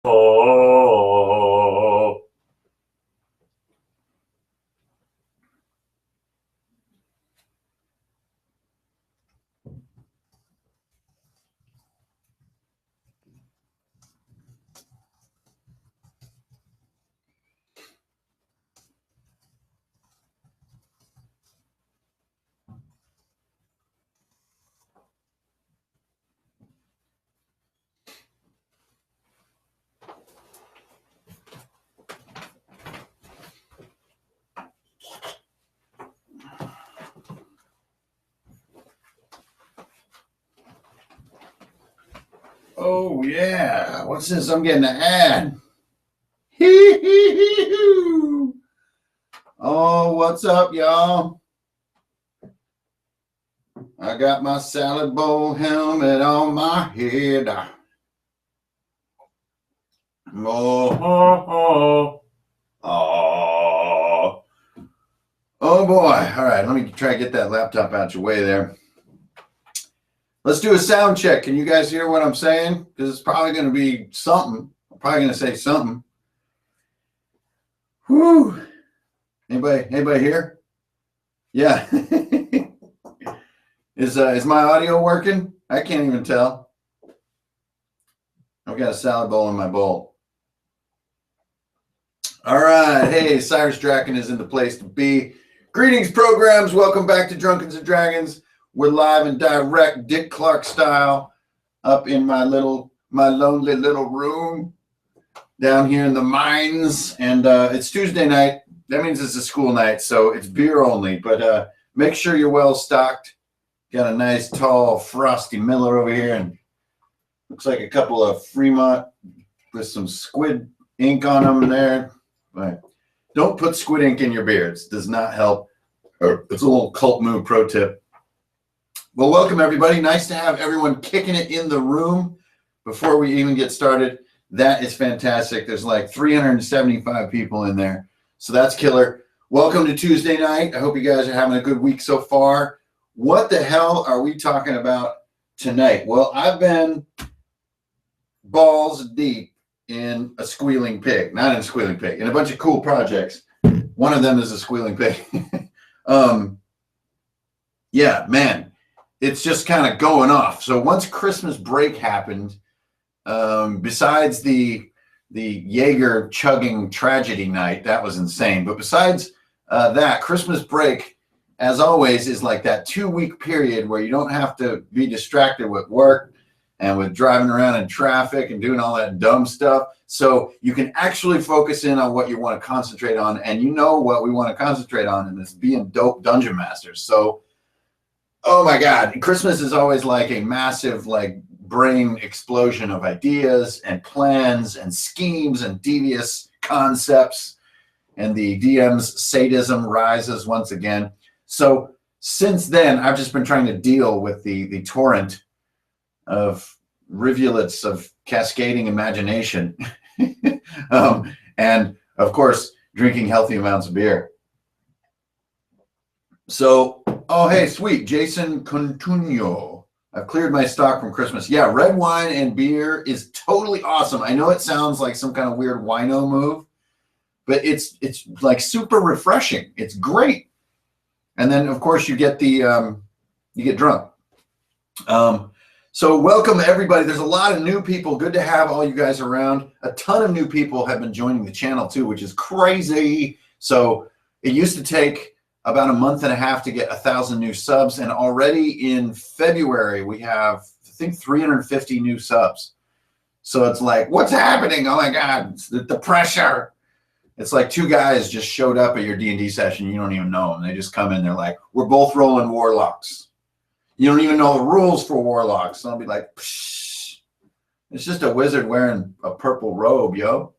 Oh. Oh, yeah. What's this? I'm getting an ad. Oh, what's up, y'all? I got my salad bowl helmet on my head. Oh, oh, oh boy. All right, let me try to get that laptop out your way there. Let's do a sound check. Can you guys hear what I'm saying? Because it's probably going to be something. I'm probably going to say something. Whew. Anybody here? Yeah. Is my audio working? I can't even tell. I've got a salad bowl in my bowl. All right. Hey, Cyrus Draken is in the place to be. Greetings, programs. Welcome back to Drunkards and Dragons. We're live and direct, Dick Clark style, up in my lonely little room down here in the mines. And it's Tuesday night. That means it's a school night, so it's beer only. But make sure you're well stocked. Got a nice, tall, frosty Miller over here, and looks like a couple of Fremont with some squid ink on them there. Right. Don't put squid ink in your beer. It does not help. It's a little cult move pro tip. Well, welcome, everybody. Nice to have everyone kicking it in the room before we even get started. That is fantastic. There's like 375 people in there, so that's killer. Welcome to Tuesday night. I hope you guys are having a good week so far. What the hell are we talking about tonight? Well, I've been balls deep in a squealing pig, not in a squealing pig, in a bunch of cool projects. One of them is a squealing pig. Yeah, man, it's just kind of going off. So once Christmas break happened, besides the Jaeger chugging tragedy night, that was insane. But besides that, Christmas break, as always, is like that 2-week period where you don't have to be distracted with work and with driving around in traffic and doing all that dumb stuff. So you can actually focus in on what you want to concentrate on. And you know what we want to concentrate on, and it's being dope dungeon masters. So, oh my God, Christmas is always like a massive brain explosion of ideas and plans and schemes and devious concepts. And the DM's sadism rises once again. So since then, I've just been trying to deal with the torrent of rivulets of cascading imagination. And of course, drinking healthy amounts of beer. So, oh, hey, sweet. Jason Contunio. I've cleared my stock from Christmas. Yeah, red wine and beer is totally awesome. I know it sounds like some kind of weird wino move, but it's like super refreshing. It's great. And then, of course, you get you get drunk. So welcome, everybody. There's a lot of new people. Good to have all you guys around. A ton of new people have been joining the channel, too, which is crazy. So it used to take about a month and a half to get 1,000 new subs. And already in February, we have, I think, 350 new subs. So it's like, what's happening? Oh, my God, it's the pressure. It's like two guys just showed up at your D&D session. You don't even know them. They just come in. They're like, we're both rolling warlocks. You don't even know the rules for warlocks. So I'll be like, psh, it's just a wizard wearing a purple robe, yo.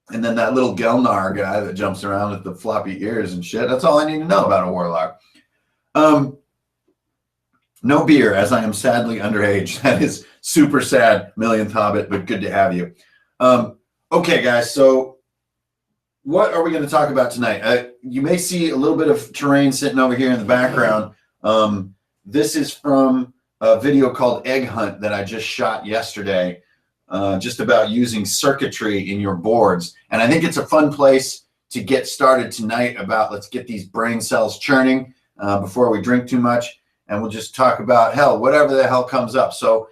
And then that little Gelnar guy that jumps around with the floppy ears and shit. That's all I need to know about a warlock. No beer, as I am sadly underage. That is super sad, millionth hobbit, but good to have you. Okay, guys, so what are we going to talk about tonight? You may see a little bit of terrain sitting over here in the background. This is from a video called Egg Hunt that I just shot yesterday. just about using circuitry in your boards. And I think it's a fun place to get started tonight about let's get these brain cells churning before we drink too much. And we'll just talk about hell, whatever the hell comes up. So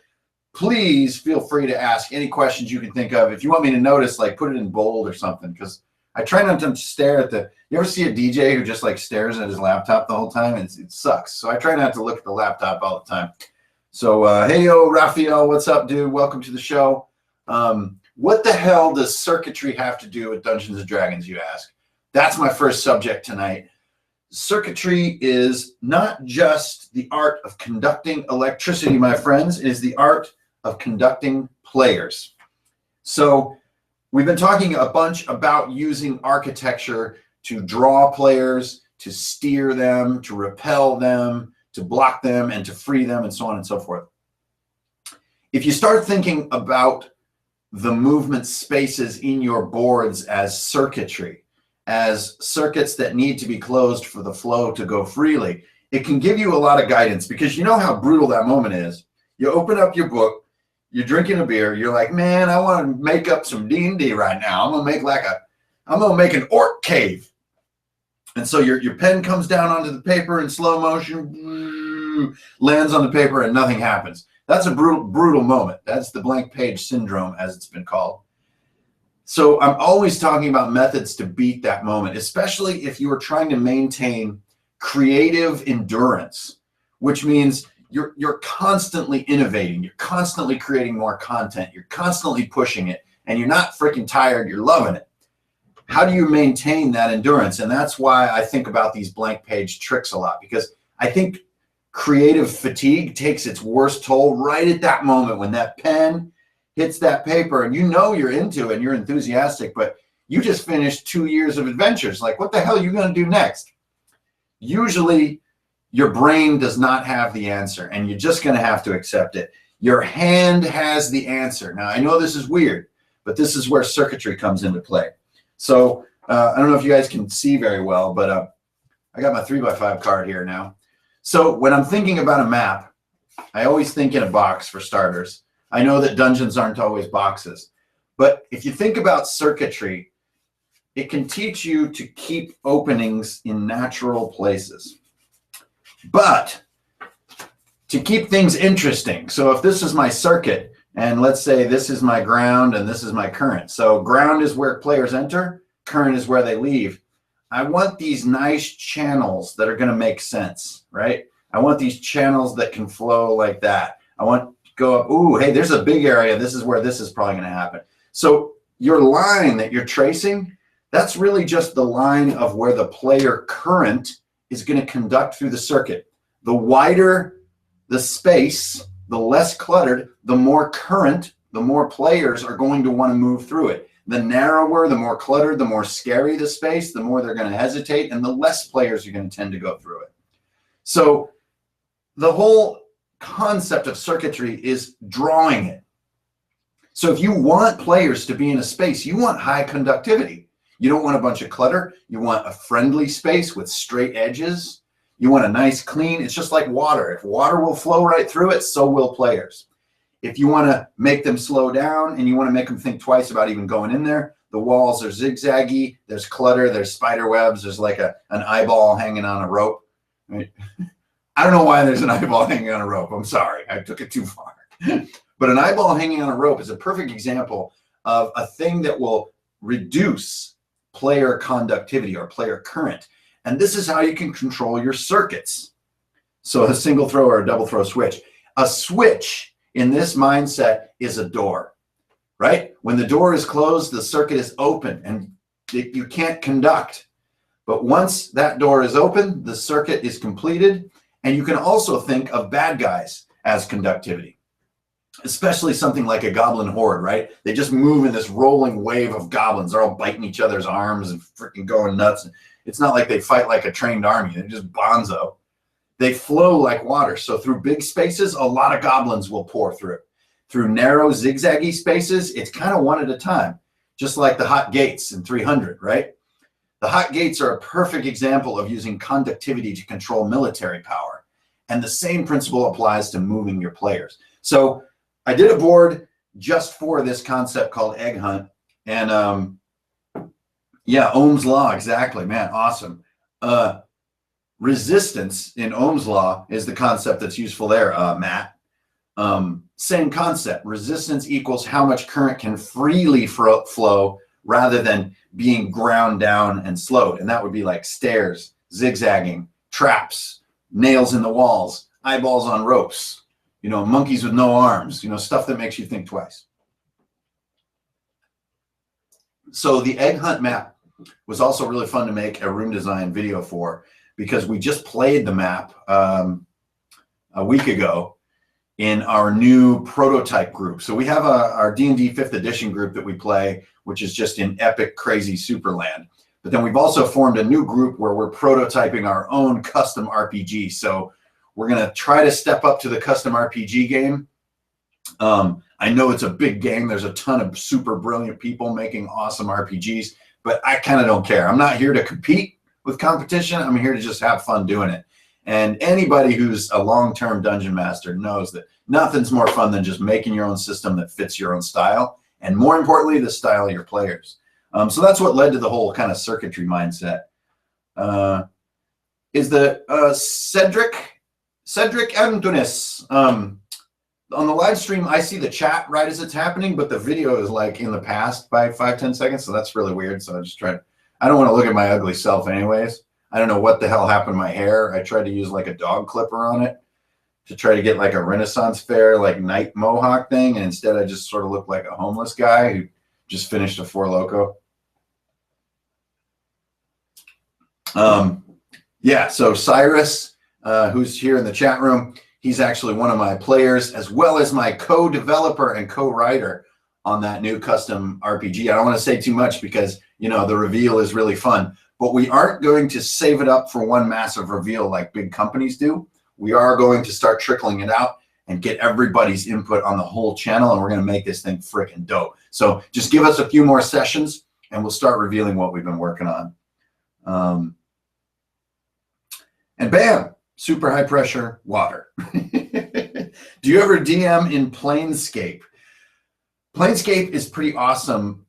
please feel free to ask any questions you can think of. If you want me to notice, like put it in bold or something, because I try not to stare at the, you ever see a DJ who just like stares at his laptop the whole time? It sucks. So I try not to look at the laptop all the time. So, hey, yo, Raphael, what's up, dude? Welcome to the show. What the hell does circuitry have to do with Dungeons and Dragons, you ask? That's my first subject tonight. Circuitry is not just the art of conducting electricity, my friends. It is the art of conducting players. So we've been talking a bunch about using architecture to draw players, to steer them, to repel them, to block them, and to free them, and so on and so forth. If you start thinking about the movement spaces in your boards as circuitry, as circuits that need to be closed for the flow to go freely, it can give you a lot of guidance, because you know how brutal that moment is. You open up your book, you're drinking a beer, you're like, man, I want to make up some D&D right now. I'm gonna make an orc cave. And so your pen comes down onto the paper in slow motion, lands on the paper, and nothing happens. That's a brutal moment. That's the blank page syndrome, as it's been called. So I'm always talking about methods to beat that moment, especially if you are trying to maintain creative endurance, which means you're constantly innovating, you're constantly creating more content, you're constantly pushing it, and you're not freaking tired, you're loving it. How do you maintain that endurance? And that's why I think about these blank page tricks a lot, because I think creative fatigue takes its worst toll right at that moment when that pen hits that paper and you know you're into it and you're enthusiastic, but you just finished 2 years of adventures. Like, what the hell are you going to do next? Usually your brain does not have the answer, and you're just going to have to accept it. Your hand has the answer. Now, I know this is weird, but this is where circuitry comes into play. So I don't know if you guys can see very well, but I got my 3x5 card here now. So when I'm thinking about a map, I always think in a box for starters. I know that dungeons aren't always boxes, but if you think about circuitry, it can teach you to keep openings in natural places. But to keep things interesting, so if this is my circuit, and let's say this is my ground and this is my current. So ground is where players enter, current is where they leave. I want these nice channels that are going to make sense, right? I want these channels that can flow like that. I want to go up, ooh, hey, there's a big area. This is where this is probably going to happen. So your line that you're tracing, that's really just the line of where the player current is going to conduct through the circuit. The wider the space, the less cluttered, the more current, the more players are going to want to move through it. The narrower, the more cluttered, the more scary the space, the more they're going to hesitate, and the less players are going to tend to go through it. So the whole concept of circuitry is drawing it. So if you want players to be in a space, you want high conductivity. You don't want a bunch of clutter. You want a friendly space with straight edges. You want a nice, clean, it's just like water. If water will flow right through it, so will players. If you want to make them slow down and you want to make them think twice about even going in there, the walls are zigzaggy, there's clutter, there's spider webs, there's like an eyeball hanging on a rope. I don't know why there's an eyeball hanging on a rope. I'm sorry, I took it too far. But an eyeball hanging on a rope is a perfect example of a thing that will reduce player conductivity or player current. And this is how you can control your circuits. So a single throw or a double throw switch. A switch in this mindset is a door, right? When the door is closed, the circuit is open and you can't conduct. But once that door is open, the circuit is completed. And you can also think of bad guys as conductivity, especially something like a goblin horde, right? They just move in this rolling wave of goblins. They're all biting each other's arms and freaking going nuts. It's not like they fight like a trained army. They're just bonzo. They flow like water. So through big spaces, a lot of goblins will pour through. Through narrow, zigzaggy spaces, it's kind of one at a time, just like the hot gates in 300, right? The hot gates are a perfect example of using conductivity to control military power. And the same principle applies to moving your players. So I did a board just for this concept called Egg Hunt. And yeah, Ohm's law, exactly, man, awesome. Resistance in Ohm's law is the concept that's useful there, Matt. Same concept. Resistance equals how much current can freely flow rather than being ground down and slowed. And that would be like stairs, zigzagging, traps, nails in the walls, eyeballs on ropes, you know, monkeys with no arms, you know, stuff that makes you think twice. So the Egg Hunt map was also really fun to make a room design video for, because we just played the map a week ago in our new prototype group. So we have our D&D 5th edition group that we play, which is just in epic, crazy Superland. But then we've also formed a new group where we're prototyping our own custom RPG. So we're going to try to step up to the custom RPG game. I know it's a big game. There's a ton of super brilliant people making awesome RPGs, but I kind of don't care. I'm not here to compete with competition. I'm here to just have fun doing it. And anybody who's a long-term dungeon master knows that nothing's more fun than just making your own system that fits your own style, and more importantly, the style of your players. So that's what led to the whole kind of circuitry mindset. Is the Cedric Antunes. On the live stream, I see the chat right as it's happening, but the video is like in the past by 5-10 seconds, so that's really weird. So I just tried. I don't want to look at my ugly self anyways. I don't know what the hell happened to my hair. I tried to use like a dog clipper on it to try to get like a Renaissance fair, like night mohawk thing. And instead I just sort of looked like a homeless guy who just finished a Four Loko. Yeah, so Cyrus, who's here in the chat room, he's actually one of my players, as well as my co-developer and co-writer on that new custom RPG. I don't want to say too much because, you know, the reveal is really fun. But we aren't going to save it up for one massive reveal like big companies do. We are going to start trickling it out and get everybody's input on the whole channel, and we're going to make this thing freaking dope. So just give us a few more sessions, and we'll start revealing what we've been working on. And bam, super high pressure water. Do you ever DM in Planescape? Planescape is pretty awesome.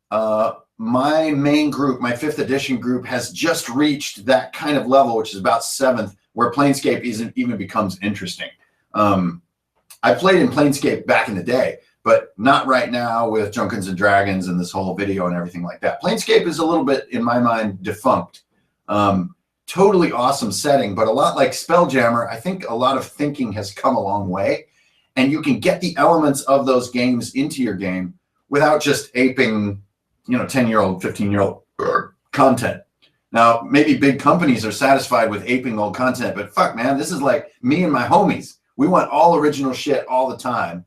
My main group, my 5th edition group, has just reached that kind of level, which is about 7th, where Planescape even becomes interesting. I played in Planescape back in the day, but not right now with Drunkards and Dragons and this whole video and everything like that. Planescape is a little bit, in my mind, defunct. Totally awesome setting, but a lot like Spelljammer, I think a lot of thinking has come a long way, and you can get the elements of those games into your game without just aping, you know, 10-year-old, 15-year-old content. Now, maybe big companies are satisfied with aping old content, but fuck, man, this is like me and my homies. We want all original shit all the time.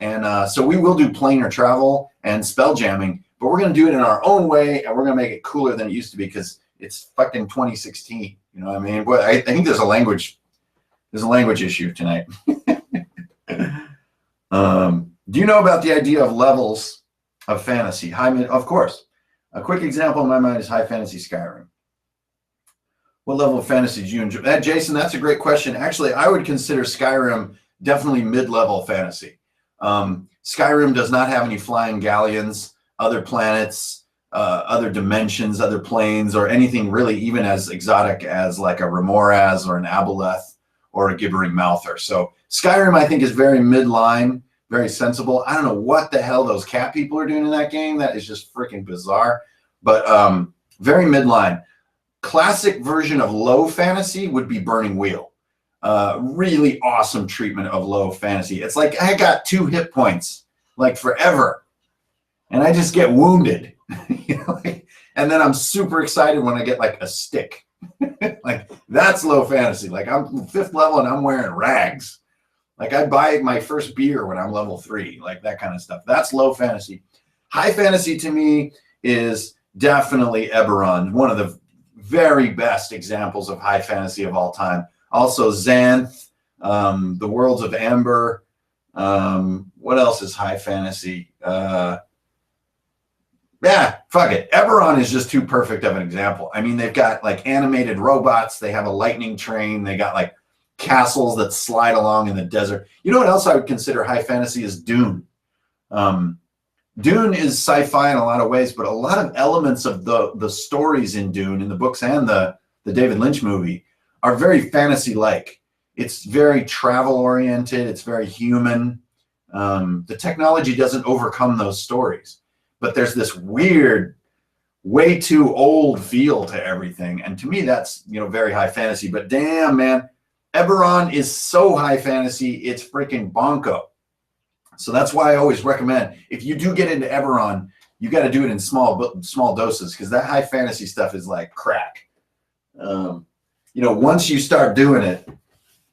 And so we will do planar travel and spell jamming, but we're going to do it in our own way, and we're going to make it cooler than it used to be because it's fucking 2016. You know what I mean? But I think there's a language issue tonight. Do you know about the idea of levels of fantasy? High, mid, of course. A quick example in my mind is high fantasy Skyrim. What level of fantasy do you enjoy? Jason, that's a great question. Actually, I would consider Skyrim definitely mid-level fantasy. Skyrim does not have any flying galleons, other planets, other dimensions, other planes, or anything really even as exotic as like a Remoraz or an Aboleth or a Gibbering Mouther. So Skyrim, I think, is very midline, very sensible. I don't know what the hell those cat people are doing in that game. That is just freaking bizarre, but very midline. Classic version of low fantasy would be Burning Wheel. Really awesome treatment of low fantasy. It's like I got 2 hit points, like forever, and I just get wounded. You know, and then I'm super excited when I get like a stick. Like that's low fantasy. Like I'm 5th level and I'm wearing rags. Like I buy my first beer when I'm level 3, like that kind of stuff. That's low fantasy. High fantasy to me is definitely Eberron, one of the very best examples of high fantasy of all time. Also Xanth, the Worlds of Amber. What else is high fantasy? Yeah, fuck it. Eberron is just too perfect of an example. I mean, they've got like animated robots. They have a lightning train. They got like castles that slide along in the desert. You know what else I would consider high fantasy is Dune. Dune is sci-fi in a lot of ways, but a lot of elements of the stories in Dune, in the books and the David Lynch movie, are very fantasy-like. It's very travel-oriented. It's very human. The technology doesn't overcome those stories, but there's this weird, way too old feel to everything. And to me, that's, very high fantasy. But damn, man, Eberron is so high fantasy, it's freaking bonko. So that's why I always recommend, if you do get into Eberron, you got to do it in small doses, because that high fantasy stuff is like crack. Once you start doing it,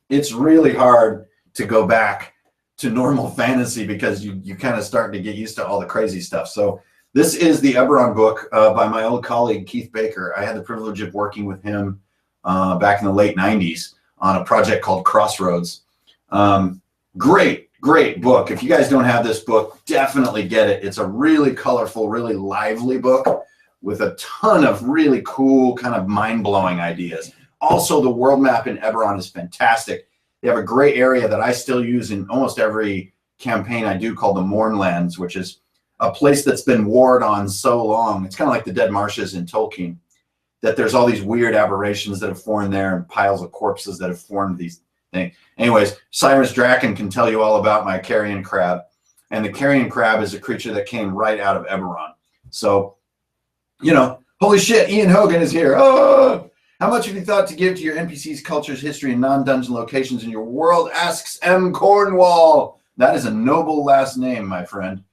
it's really hard to go back to normal fantasy, because you kind of start to get used to all the crazy stuff. So this is the Eberron book by my old colleague, Keith Baker. I had the privilege of working with him back in the late 90s on a project called Crossroads. Great book. If you guys don't have this book, definitely get it. It's a really colorful, really lively book with a ton of really cool, kind of mind-blowing ideas. Also, the world map in Eberron is fantastic. They have a great area that I still use in almost every campaign I do, called the Mournlands, which is a place that's been warred on so long. It's kind of like the Dead Marshes in Tolkien, that there's all these weird aberrations that have formed there and piles of corpses that have formed these things. Anyways, Cyrus Draken can tell you all about my carrion crab. And the carrion crab is a creature that came right out of Eberron. So, holy shit, Ian Hogan is here. Oh! How much have you thought to give to your NPCs, cultures, history, and non-dungeon locations in your world? Asks M. Cornwall. That is a noble last name, my friend.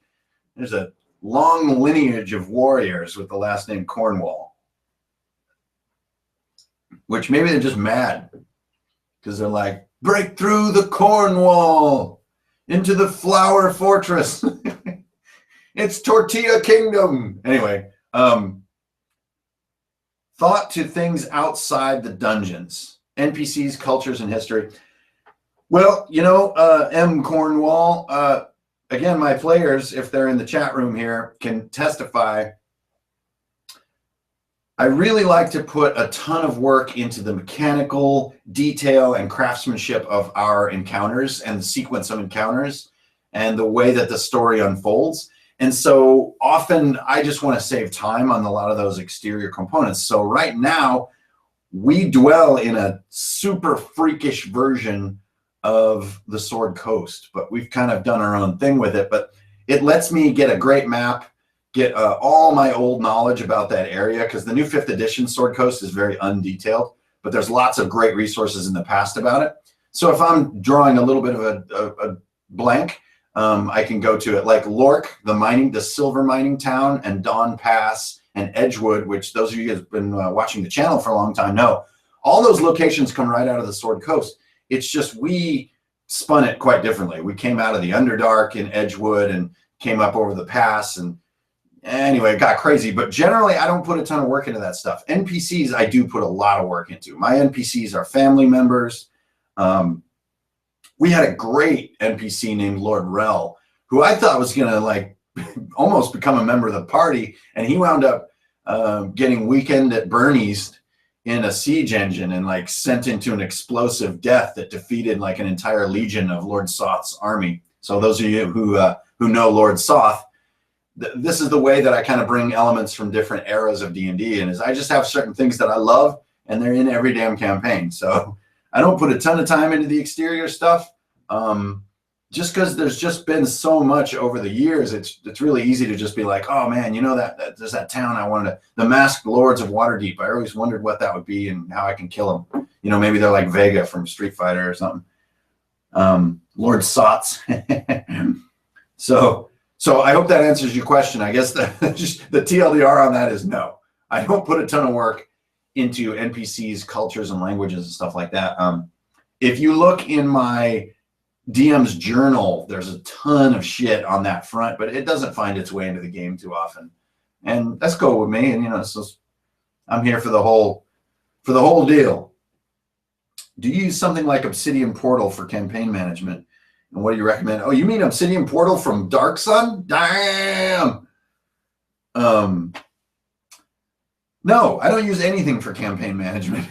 There's a long lineage of warriors with the last name Cornwall. Which maybe they're just mad, because they're like, break through the Cornwall into the Flower Fortress. It's Tortilla Kingdom. Anyway, thought to things outside the dungeons, NPCs, cultures, and history. Well, M. Cornwall, again, my players, if they're in the chat room here, can testify. I really like to put a ton of work into the mechanical detail and craftsmanship of our encounters and the sequence of encounters and the way that the story unfolds. And so often I just want to save time on a lot of those exterior components. So right now we dwell in a super freakish version of the Sword Coast, but we've kind of done our own thing with it. But it lets me get a great map, get all my old knowledge about that area, because the new 5th edition Sword Coast is very undetailed, but there's lots of great resources in the past about it. So if I'm drawing a little bit of a blank, I can go to it, like Lork, the silver mining town, and Dawn Pass and Edgewood, which those of you who have been watching the channel for a long time know. All those locations come right out of the Sword Coast. It's just we spun it quite differently. We came out of the Underdark in Edgewood and came up over the pass, and anyway, it got crazy. But generally, I don't put a ton of work into that stuff. NPCs, I do put a lot of work into. My NPCs are family members. We had a great NPC named Lord Rel, who I thought was going to almost become a member of the party, and he wound up getting weekend at Bernie's in a siege engine and sent into an explosive death that defeated an entire legion of Lord Soth's army. So those of you who know Lord Soth, this is the way that I kind of bring elements from different eras of D&D, and is I just have certain things that I love, and they're in every damn campaign. So I don't put a ton of time into the exterior stuff, just because there's just been so much over the years. It's really easy to just be like, oh man, that there's that town I wanted to, the Masked Lords of Waterdeep. I always wondered what that would be and how I can kill them. Maybe they're like Vega from Street Fighter or something. Lord Sots. So I hope that answers your question. I guess the TLDR on that is no. I don't put a ton of work into NPCs, cultures, and languages and stuff like that. If you look in my DM's journal, there's a ton of shit on that front, but it doesn't find its way into the game too often. And that's cool with me. And so I'm here for the whole deal. Do you use something like Obsidian Portal for campaign management? And what do you recommend? Oh, you mean Obsidian Portal from Dark Sun? Damn. No, I don't use anything for campaign management.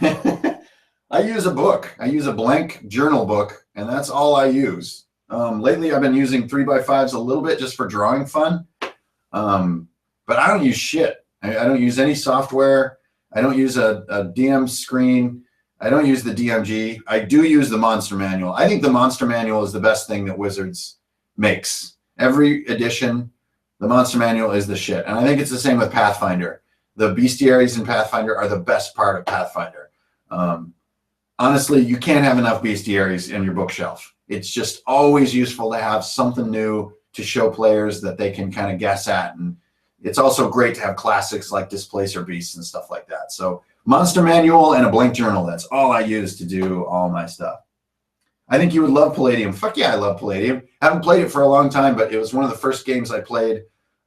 I use a book. I use a blank journal book, and that's all I use. Lately, I've been using 3x5s a little bit just for drawing fun. But I don't use shit. I don't use any software. I don't use a DM screen. I don't use the DMG. I do use the Monster Manual. I think the Monster Manual is the best thing that Wizards makes. Every edition, the Monster Manual is the shit. And I think it's the same with Pathfinder. The bestiaries in Pathfinder are the best part of Pathfinder. Honestly, you can't have enough bestiaries in your bookshelf. It's just always useful to have something new to show players that they can kind of guess at. And it's also great to have classics like Displacer Beasts and stuff like that. So Monster Manual and a blank journal. That's all I use to do all my stuff. I think you would love Palladium. Fuck yeah, I love Palladium. I haven't played it for a long time, but it was one of the first games I played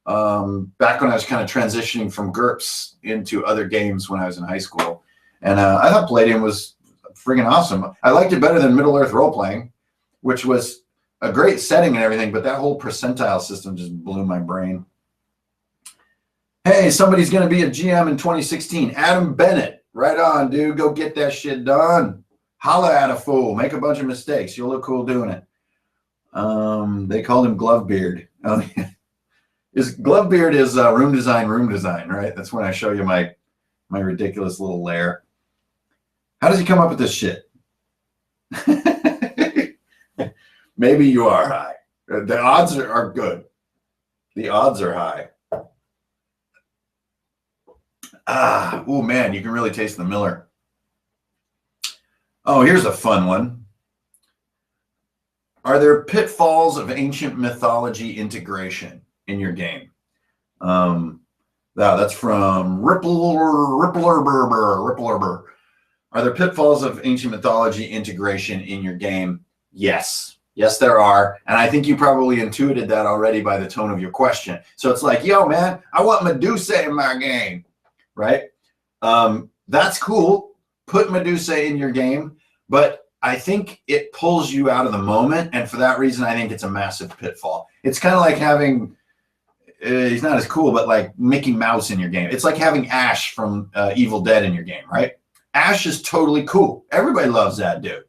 back when I was kind of transitioning from GURPS into other games when I was in high school. And I thought Palladium was friggin' awesome. I liked it better than Middle-earth role-playing, which was a great setting and everything, but that whole percentile system just blew my brain. Hey, somebody's going to be a GM in 2016. Adam Bennett. Right on, dude. Go get that shit done. Holla at a fool. Make a bunch of mistakes. You'll look cool doing it. They called him Glovebeard. Oh, yeah. Glovebeard is room design, right? That's when I show you my ridiculous little lair. How does he come up with this shit? Maybe you are high. The odds are good. The odds are high. Oh man, you can really taste the Miller. Oh, here's a fun one. Are there pitfalls of ancient mythology integration in your game? That's from Ripplerber. Are there pitfalls of ancient mythology integration in your game? Yes. Yes, there are. And I think you probably intuited that already by the tone of your question. So it's like, yo, man, I want Medusa in my game. Right? That's cool. Put Medusa in your game, but I think it pulls you out of the moment. And for that reason, I think it's a massive pitfall. It's kind of like having, he's not as cool, but like Mickey Mouse in your game. It's like having Ash from Evil Dead in your game, right? Ash is totally cool. Everybody loves that dude.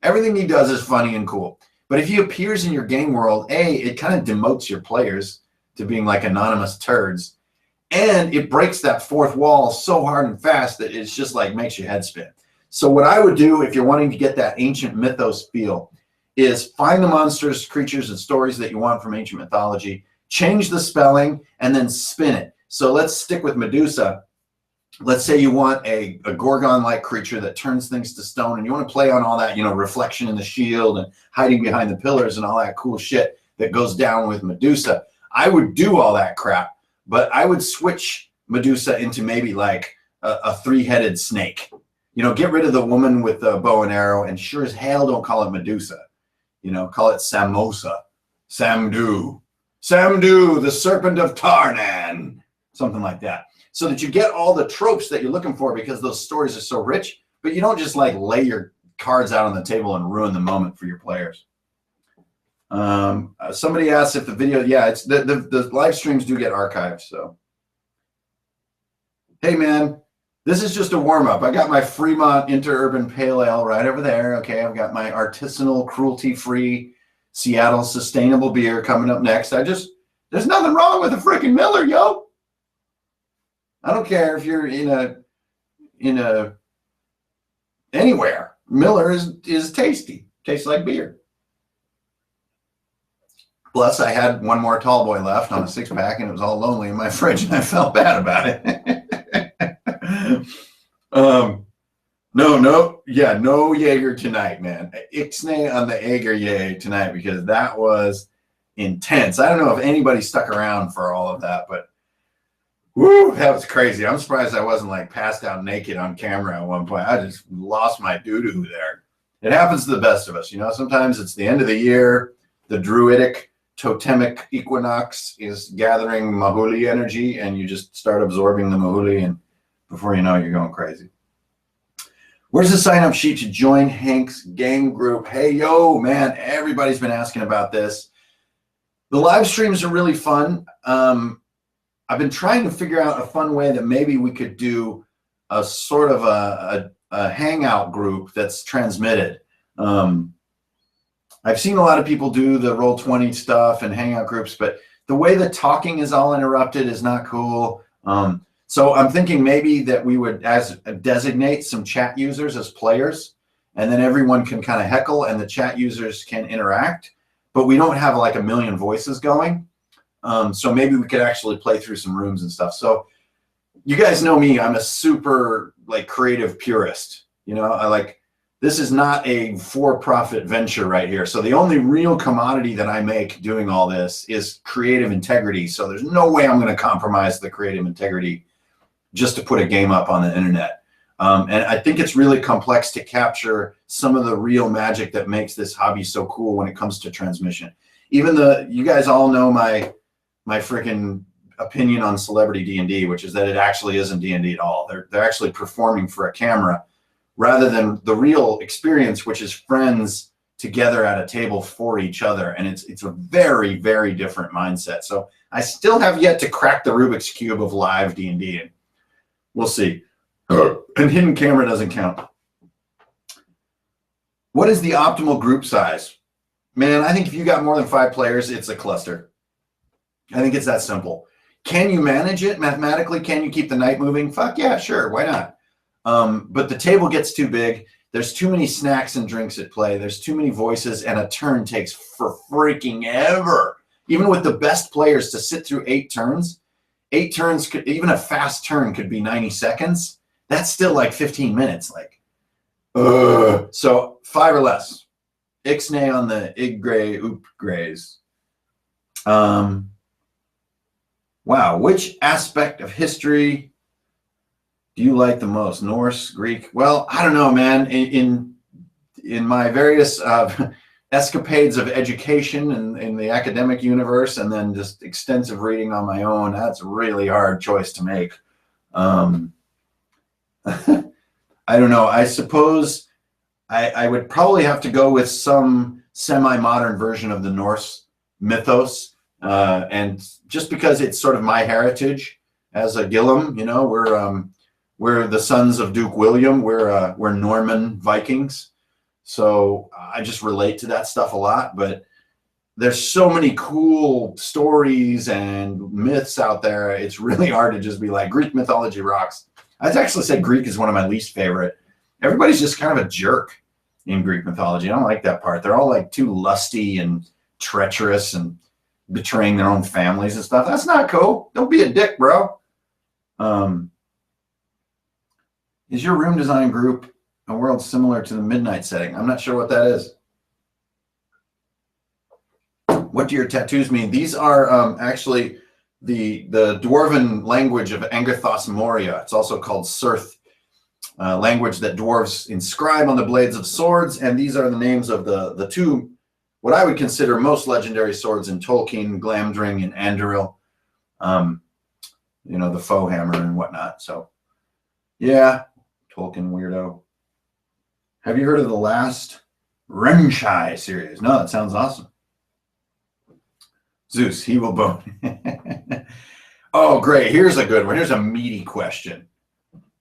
Everything he does is funny and cool. But if he appears in your game world, it kind of demotes your players to being like anonymous turds. And it breaks that fourth wall so hard and fast that it's just like makes your head spin. So what I would do if you're wanting to get that ancient mythos feel is find the monsters, creatures, and stories that you want from ancient mythology, change the spelling, and then spin it. So let's stick with Medusa. Let's say you want a Gorgon-like creature that turns things to stone, and you want to play on all that, reflection in the shield and hiding behind the pillars and all that cool shit that goes down with Medusa. I would do all that crap. But I would switch Medusa into maybe like a three-headed snake. Get rid of the woman with the bow and arrow, and sure as hell don't call it Medusa. Call it Samosa, Samdu, the serpent of Tarnan, something like that. So that you get all the tropes that you're looking for because those stories are so rich, but you don't just like lay your cards out on the table and ruin the moment for your players. Somebody asked if the video, it's the live streams do get archived. So, hey man, this is just a warm up. I got my Fremont Interurban Pale Ale right over there. Okay, I've got my artisanal, cruelty-free Seattle sustainable beer coming up next. There's nothing wrong with a freaking Miller, yo. I don't care if you're anywhere. Miller is tasty. Tastes like beer. Plus, I had one more tall boy left on a 6-pack, and it was all lonely in my fridge, and I felt bad about it. No Jaeger tonight, man. Ixnay on the Jaeger tonight because that was intense. I don't know if anybody stuck around for all of that, but whoo, that was crazy. I'm surprised I wasn't like passed out naked on camera at one point. I just lost my doo-doo there. It happens to the best of us, Sometimes it's the end of the year, the druidic totemic equinox is gathering Mahuli energy, and you just start absorbing the Mahuli, and before you know it, you're going crazy. Where's the sign-up sheet to join Hank's game group? Hey, yo, man, everybody's been asking about this. The live streams are really fun. I've been trying to figure out a fun way that maybe we could do a sort of a hangout group that's transmitted. I've seen a lot of people do the Roll20 stuff and hangout groups, but the way the talking is all interrupted is not cool. So I'm thinking maybe that we would designate some chat users as players, and then everyone can kind of heckle and the chat users can interact, but we don't have like a million voices going. So maybe we could actually play through some rooms and stuff. So you guys know me, I'm a super like creative purist. You know, this is not a for-profit venture right here. So the only real commodity that I make doing all this is creative integrity. So there's no way I'm going to compromise the creative integrity just to put a game up on the internet. And I think it's really complex to capture some of the real magic that makes this hobby so cool when it comes to transmission. Even you guys all know my freaking opinion on celebrity D&D, which is that it actually isn't D&D at all. They're actually performing for a camera rather than the real experience, which is friends together at a table for each other. And it's a very, very different mindset. So I still have yet to crack the Rubik's Cube of live D&D, and we'll see. And hidden camera doesn't count. What is the optimal group size? Man, I think if you got more than 5 players, it's a cluster. I think it's that simple. Can you manage it mathematically? Can you keep the night moving? Fuck yeah, sure, why not? But the table gets too big. There's too many snacks and drinks at play. There's too many voices, and a turn takes for freaking ever. Even with the best players to sit through 8 turns, 8 turns could, even a fast turn could be 90 seconds. That's still like 15 minutes. So 5 or less. Ixnay on the ig gray oop grays. Wow, which aspect of history do you like the most? Norse, Greek? Well, I don't know, man. In my various escapades of education and in the academic universe, and then just extensive reading on my own, that's a really hard choice to make. I don't know. I suppose I would probably have to go with some semi-modern version of the Norse mythos. And just because it's sort of my heritage as a Gillam, you know, we're the sons of Duke William. We're Norman Vikings. So I just relate to that stuff a lot, but there's so many cool stories and myths out there. It's really hard to just be like, Greek mythology rocks. I'd actually say Greek is one of my least favorite. Everybody's just kind of a jerk in Greek mythology. I don't like that part. They're all like too lusty and treacherous and betraying their own families and stuff. That's not cool. Don't be a dick, bro. Is your room design group a world similar to the Midnight setting? I'm not sure what that is. What do your tattoos mean? These are actually the dwarven language of Angerthos Moria. It's also called Cirth, language that dwarves inscribe on the blades of swords. And these are the names of the 2, what I would consider most legendary swords in Tolkien, Glamdring, and Anduril. You know, the foe hammer and whatnot. So, yeah, Tolkien weirdo. Have you heard of the last Renshai series? No, that sounds awesome. Zeus, he will bone. Oh, great. Here's a good one. Here's a meaty question.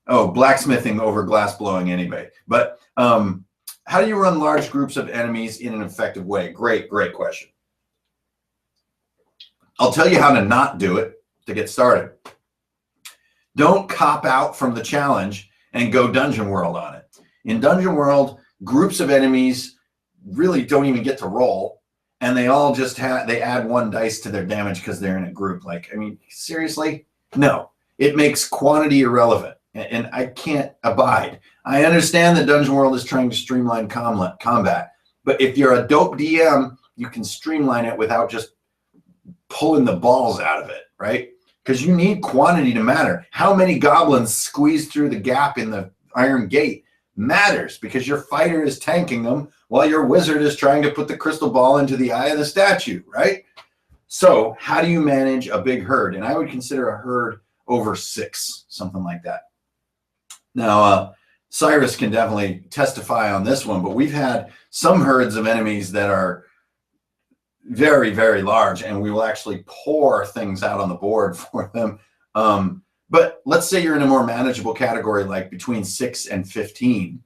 Oh, blacksmithing over glass blowing anyway. But how do you run large groups of enemies in an effective way? Great question. I'll tell you how to not do it to get started. Don't cop out from the challenge and go Dungeon World on it. In Dungeon World, groups of enemies really don't even get to roll, and they all just they add 1 dice to their damage because they're in a group. Like, I mean, seriously? No. It makes quantity irrelevant, and I can't abide. I understand that Dungeon World is trying to streamline combat, but if you're a dope DM, you can streamline it without just pulling the balls out of it, right? Because you need quantity to matter. How many goblins squeeze through the gap in the iron gate matters, because your fighter is tanking them while your wizard is trying to put the crystal ball into the eye of the statue, right? So how do you manage a big herd? And I would consider a herd over 6, something like that. Now, Cyrus can definitely testify on this one, but we've had some herds of enemies that are very, very large, and we will actually pour things out on the board for them. But let's say you're in a more manageable category, like between 6 and 15.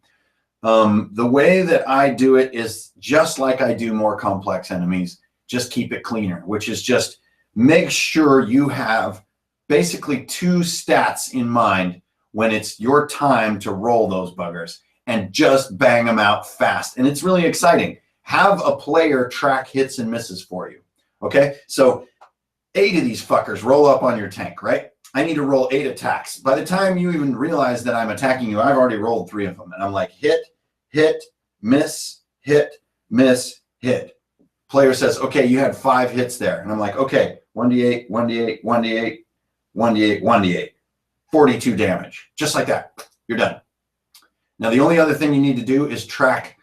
The way that I do it is just like I do more complex enemies, just keep it cleaner, which is just make sure you have basically 2 stats in mind when it's your time to roll those buggers and just bang them out fast. And it's really exciting. Have a player track hits and misses for you. Okay, so 8 of these fuckers roll up on your tank, right? I need to roll 8 attacks. By the time you even realize that I'm attacking you, I've already rolled 3 of them. And I'm like, hit, hit, miss, hit, miss, hit. Player says, okay, you had 5 hits there. And I'm like, okay, 1d8, 1d8, 1d8, 1d8, 1d8. 42 damage. Just like that. You're done. Now, the only other thing you need to do is track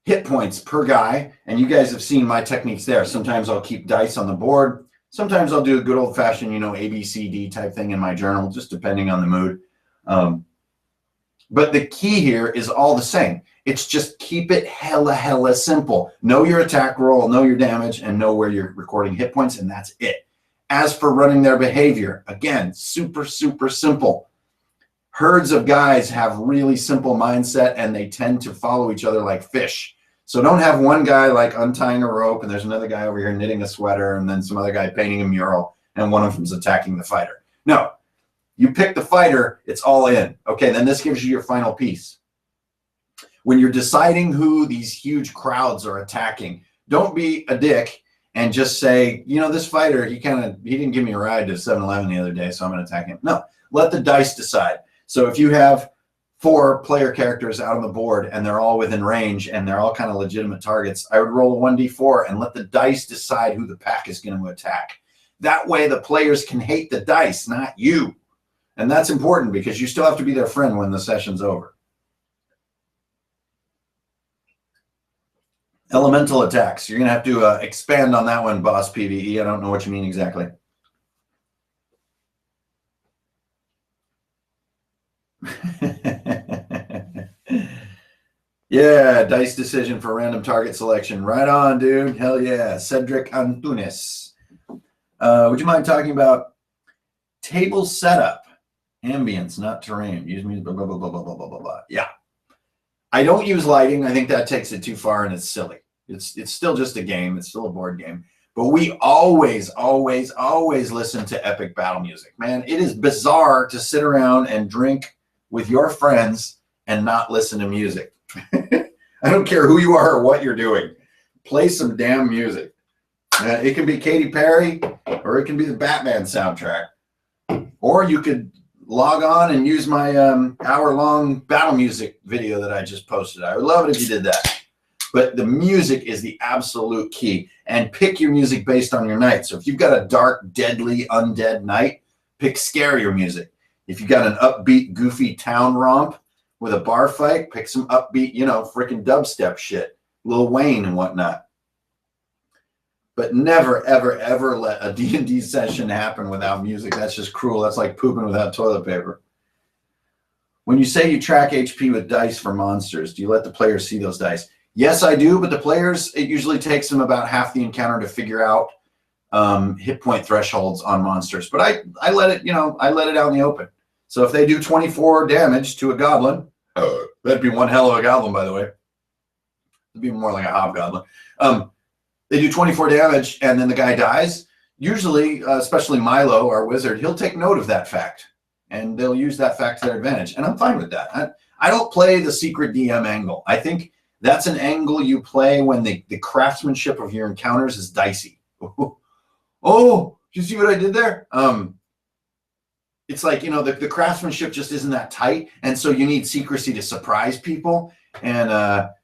hit points per guy. And you guys have seen my techniques there. Sometimes I'll keep dice on the board. Sometimes I'll do a good old-fashioned, A, B, C, D type thing in my journal, just depending on the mood. But the key here is all the same. It's just keep it hella simple. Know your attack roll, know your damage, and know where you're recording hit points, and that's it. As for running their behavior, again, super simple. Herds of guys have really simple mindset, and they tend to follow each other like fish. So don't have one guy like untying a rope, and there's another guy over here knitting a sweater, and then some other guy painting a mural, and one of them's attacking the fighter. No, you pick the fighter, it's all in. Okay, then this gives you your final piece. When you're deciding who these huge crowds are attacking, don't be a dick and just say, this fighter, he didn't give me a ride to 7-Eleven the other day, so I'm going to attack him. No, let the dice decide. So if you have 4 player characters out on the board and they're all within range and they're all kind of legitimate targets, I would roll a 1d4 and let the dice decide who the pack is going to attack. That way the players can hate the dice, not you. And that's important because you still have to be their friend when the session's over. Elemental attacks. You're going to have to expand on that one, Boss PvE. I don't know what you mean exactly. Yeah, dice decision for random target selection. Right on, dude. Hell yeah. Cedric Antunes. Would you mind talking about table setup? Ambience, not terrain. Use music, blah, blah, blah, blah, blah, blah, blah, blah. Yeah. I don't use lighting. I think that takes it too far and it's silly. It's still just a game. It's still a board game. But we always listen to epic battle music. Man, it is bizarre to sit around and drink with your friends and not listen to music. I don't care who you are or what you're doing. Play some damn music. It can be Katy Perry or it can be the Batman soundtrack. Or you could log on and use my hour-long battle music video that I just posted. I would love it if you did that. But the music is the absolute key. And pick your music based on your night. So if you've got a dark, deadly, undead night, pick scarier music. If you've got an upbeat, goofy town romp with a bar fight, pick some upbeat, freaking dubstep shit. Lil Wayne and whatnot. But never, ever let a D&D session happen without music. That's just cruel. That's like pooping without toilet paper. When you say you track HP with dice for monsters, do you let the players see those dice? Yes, I do, but the players, it usually takes them about half the encounter to figure out hit point thresholds on monsters. But I let it, I let it out in the open. So if they do 24 damage to a goblin, that'd be one hell of a goblin, by the way. It'd be more like a hobgoblin. They do 24 damage and then the guy dies. Usually, especially Milo, our wizard, he'll take note of that fact and they'll use that fact to their advantage. And I'm fine with that. I don't play the secret DM angle. I think that's an angle you play when the craftsmanship of your encounters is dicey. Oh, did you see what I did there? It's like, the craftsmanship just isn't that tight. And so you need secrecy to surprise people. And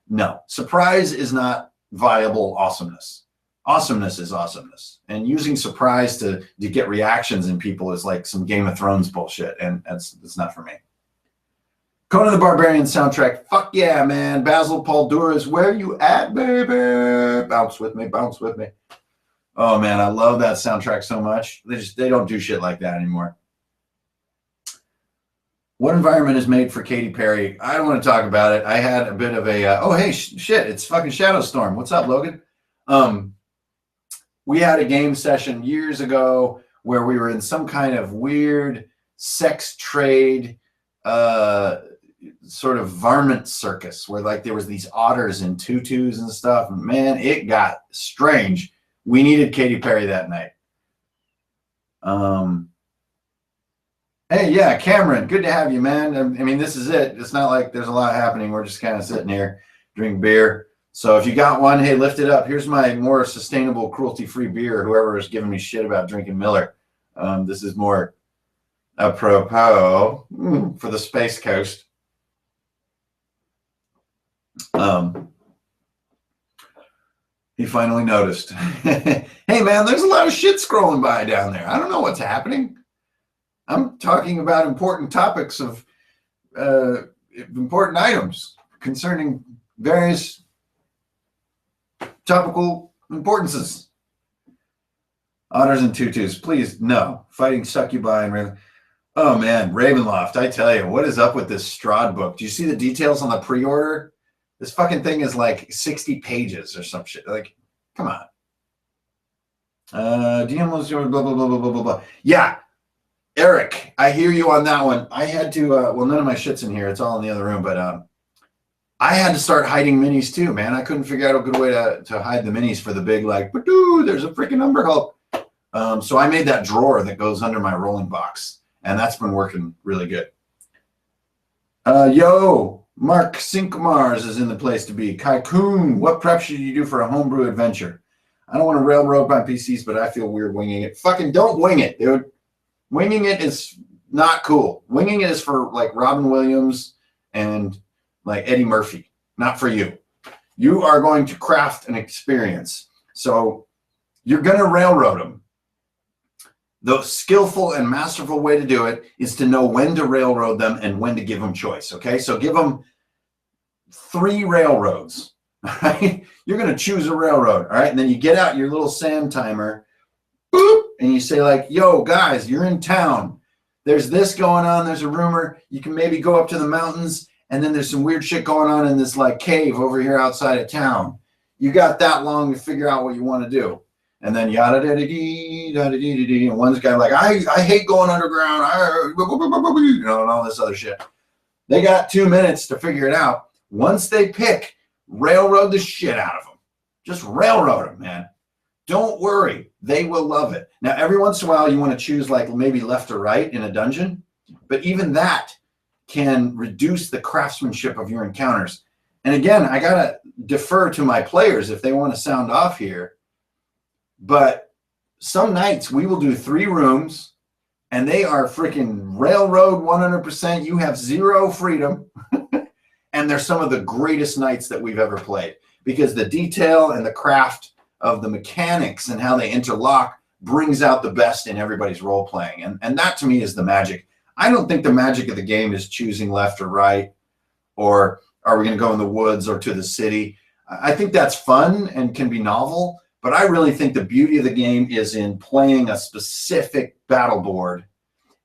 no, surprise is not viable awesomeness. Awesomeness is awesomeness. And using surprise to get reactions in people is like some Game of Thrones bullshit. And that's not for me. Conan the Barbarian soundtrack. Fuck yeah, man. Basil Paul Duras, where you at, baby? Bounce with me, bounce with me. Oh, man, I love that soundtrack so much. They don't do shit like that anymore. What environment is made for Katy Perry? I don't want to talk about it. I had a bit of a, oh, hey, shit, it's fucking Shadowstorm. What's up, Logan? We had a game session years ago where we were in some kind of weird sex trade sort of varmint circus where like there was these otters in tutus and stuff. And man, it got strange. We needed Katy Perry that night. Hey, yeah, Cameron, good to have you, man. I mean, this is it. It's not like there's a lot happening. We're just kind of sitting here, drinking beer. So if you got one, hey, lift it up. Here's my more sustainable, cruelty-free beer. Whoever is giving me shit about drinking Miller. This is more apropos for the Space Coast. He finally noticed. Hey, man, there's a lot of shit scrolling by down there. I don't know what's happening. I'm talking about important topics of important items concerning various topical importances. Otters and tutus, please, no. Fighting succubi and Raven. Oh, man, Ravenloft, I tell you, what is up with this Strahd book? Do you see the details on the pre-order? This fucking thing is like 60 pages or some shit. Like, come on. DM was blah, blah, blah, blah, blah, blah, blah. Yeah, Eric, I hear you on that one. I had to, well, none of my shit's in here. It's all in the other room, but I had to start hiding minis too, man. I couldn't figure out a good way to hide the minis for the big, like, there's a freaking Umber Hulk. So I made that drawer that goes under my rolling box, and that's been working really good. Yo, Mark Sinkmars is in the place to be. Kaikun, what prep should you do for a homebrew adventure? I don't want to railroad my PCs, but I feel weird winging it. Fucking don't wing it, dude. Winging it is not cool. Winging it is for like Robin Williams and like Eddie Murphy, not for you. You are going to craft an experience. So you're going to railroad them. The skillful and masterful way to do it is to know when to railroad them and when to give them choice, okay? So give them 3 railroads, all right? You're going to choose a railroad, all right? And then you get out your little sand timer, boop, and you say like, yo, guys, you're in town. There's this going on. There's a rumor. You can maybe go up to the mountains, and then there's some weird shit going on in this like cave over here outside of town. You got that long to figure out what you want to do. And then yada da da dee da da dee da dee. And one's guy like, I hate going underground, you know, and all this other shit. They got 2 minutes to figure it out. Once they pick, railroad the shit out of them. Just railroad them, man. Don't worry, they will love it. Now, every once in a while, you want to choose like maybe left or right in a dungeon, but even that can reduce the craftsmanship of your encounters. And again, I gotta defer to my players if they want to sound off here. But some nights we will do 3 rooms and they are freaking railroad 100%. You have 0 freedom. And they're some of the greatest nights that we've ever played because the detail and the craft of the mechanics and how they interlock brings out the best in everybody's role playing. And that to me is the magic. I don't think the magic of the game is choosing left or right, or are we going to go in the woods or to the city? I think that's fun and can be novel. But I really think the beauty of the game is in playing a specific battle board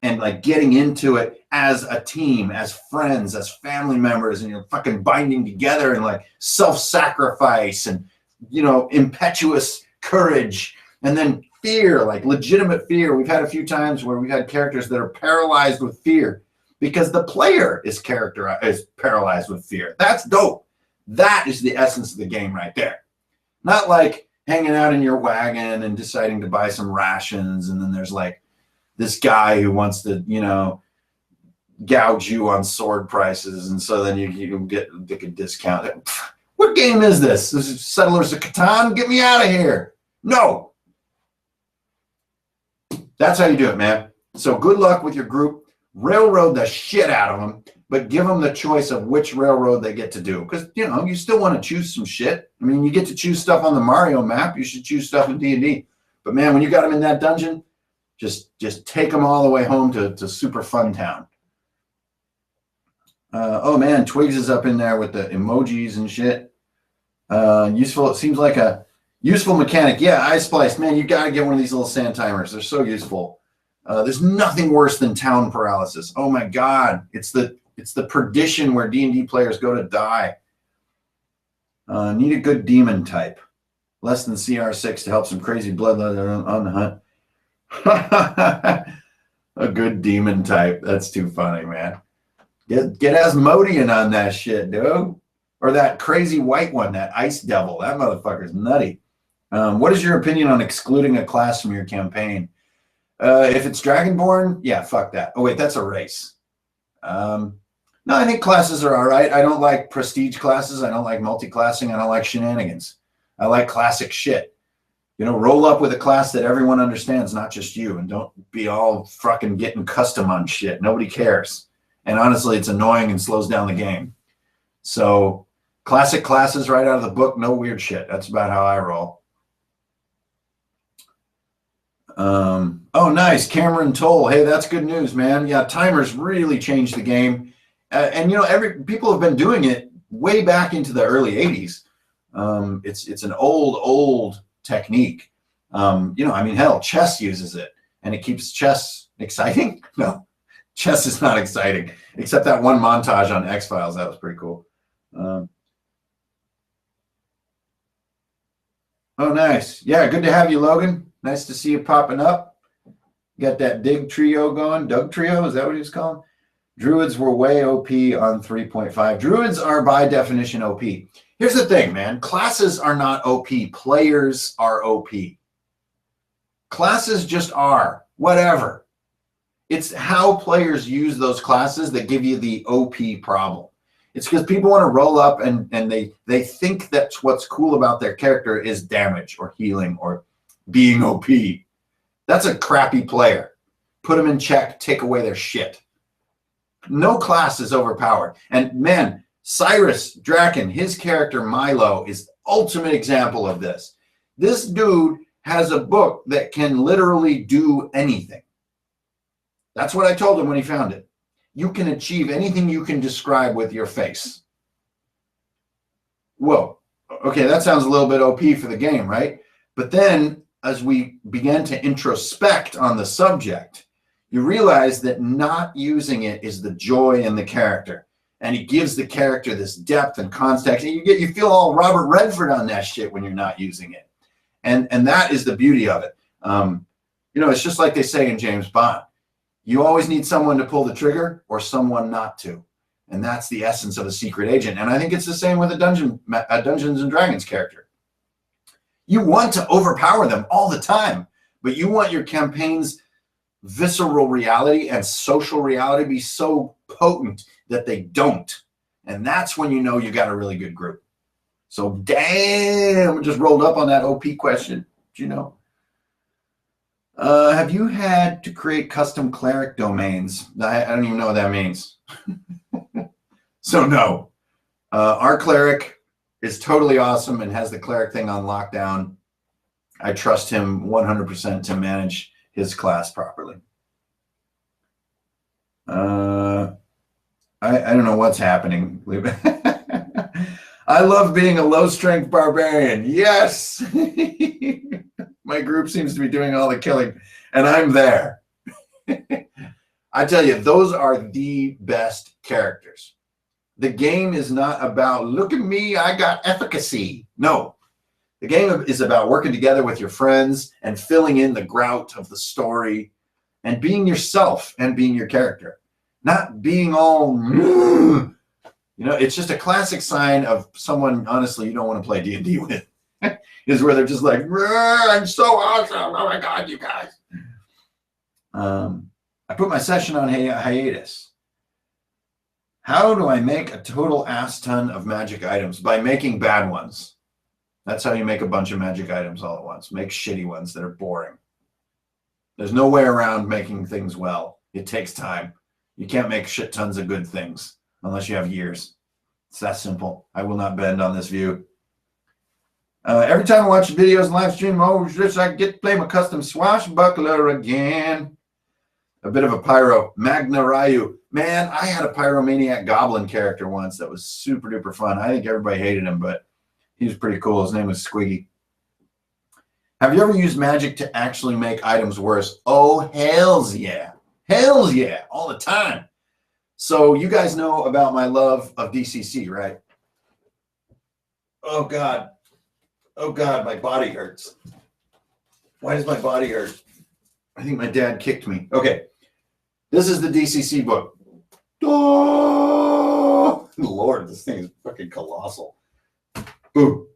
and like getting into it as a team, as friends, as family members, and you're fucking binding together and like self-sacrifice and, you know, impetuous courage and then fear, like legitimate fear. We've had a few times where we've had characters that are paralyzed with fear because the player is paralyzed with fear. That's dope. That is the essence of the game right there. Not like hanging out in your wagon and deciding to buy some rations. And then there's like this guy who wants to, you know, gouge you on sword prices. And so then you get a discount. What game is this? This is Settlers of Catan? Get me out of here. No. That's how you do it, man. So good luck with your group. Railroad the shit out of them, but give them the choice of which railroad they get to do. Because, you know, you still want to choose some shit. I mean, you get to choose stuff on the Mario map. You should choose stuff in D&D. But, man, when you got them in that dungeon, just take them all the way home to Super Fun Town. Oh, man, Twigs is up in there with the emojis and shit. Useful. It seems like a useful mechanic. Yeah, Eye Splice. Man, you got to get one of these little sand timers. They're so useful. There's nothing worse than town paralysis. Oh my God, it's the perdition where D&D players go to die. Need a good demon type, less than CR6 to help some crazy bloodletting on the hunt. A good demon type. That's too funny, man. Get Asmodean on that shit, dude. Or that crazy white one, that Ice Devil. That motherfucker's nutty. What is your opinion on excluding a class from your campaign? If it's Dragonborn, yeah, fuck that. Oh, wait, that's a race. No, I think classes are all right. I don't like prestige classes. I don't like multi-classing. I don't like shenanigans. I like classic shit. You know, roll up with a class that everyone understands, not just you, and don't be all fucking getting custom on shit. Nobody cares. And honestly, it's annoying and slows down the game. So classic classes right out of the book, no weird shit. That's about how I roll. Oh, nice. Cameron Toll. Hey, that's good news, man. Yeah, timers really changed the game. And, you know, people have been doing it way back into the early 80s. It's an old technique. You know, I mean, hell, chess uses it, and it keeps chess exciting. No, chess is not exciting, except that one montage on X-Files. That was pretty cool. Oh, nice. Yeah, good to have you, Logan. Nice to see you popping up. Got that Dig Trio going. Doug Trio, is that what he was calling? Druids were way OP on 3.5. Druids are by definition OP. Here's the thing, man. Classes are not OP. Players are OP. Classes just are. Whatever. It's how players use those classes that give you the OP problem. It's because people want to roll up and they think that's what's cool about their character is damage or healing or being OP. That's a crappy player. Put them in check, take away their shit. No class is overpowered. And man, Cyrus Draken, his character Milo, is the ultimate example of this. This dude has a book that can literally do anything. That's what I told him when he found it. You can achieve anything you can describe with your face. Whoa. Okay, that sounds a little bit OP for the game, right? But then as we began to introspect on the subject, you realize that not using it is the joy in the character. And it gives the character this depth and context. And you feel all Robert Redford on that shit when you're not using it. And that is the beauty of it. You know, it's just like they say in James Bond. You always need someone to pull the trigger or someone not to. And that's the essence of a secret agent. And I think it's the same with a Dungeons and Dragons character. You want to overpower them all the time, but you want your campaign's visceral reality and social reality to be so potent that they don't. And that's when you know you got a really good group. So damn, just rolled up on that OP question. Do you know? Have you had to create custom cleric domains? I don't even know what that means. So no. Our cleric is totally awesome and has the cleric thing on lockdown. I trust him 100% to manage his class properly. I don't know what's happening. I love being a low-strength barbarian. Yes! My group seems to be doing all the killing, and I'm there. I tell you, those are the best characters. The game is not about, look at me, I got efficacy. No. The game is about working together with your friends and filling in the grout of the story and being yourself and being your character. Not being all, you know, it's just a classic sign of someone, honestly, you don't want to play D&D with, is where they're just like, I'm so awesome. Oh my God, you guys. I put my session on hiatus. How do I make a total ass ton of magic items? By making bad ones. That's how you make a bunch of magic items all at once. Make shitty ones that are boring. There's no way around making things well. It takes time. You can't make shit tons of good things unless you have years. It's that simple. I will not bend on this view. Every time I watch videos and live stream, I get to play my custom swashbuckler again. A bit of a pyro. Magna Ryu. Man, I had a pyromaniac goblin character once that was super duper fun. I think everybody hated him, but he was pretty cool. His name was Squiggy. Have you ever used magic to actually make items worse? Oh, hells yeah. Hells yeah. All the time. So you guys know about my love of DCC, right? Oh, God. Oh, God, my body hurts. Why does my body hurt? I think my dad kicked me. Okay. This is the DCC book. Oh, Lord, this thing is fucking colossal. Ooh.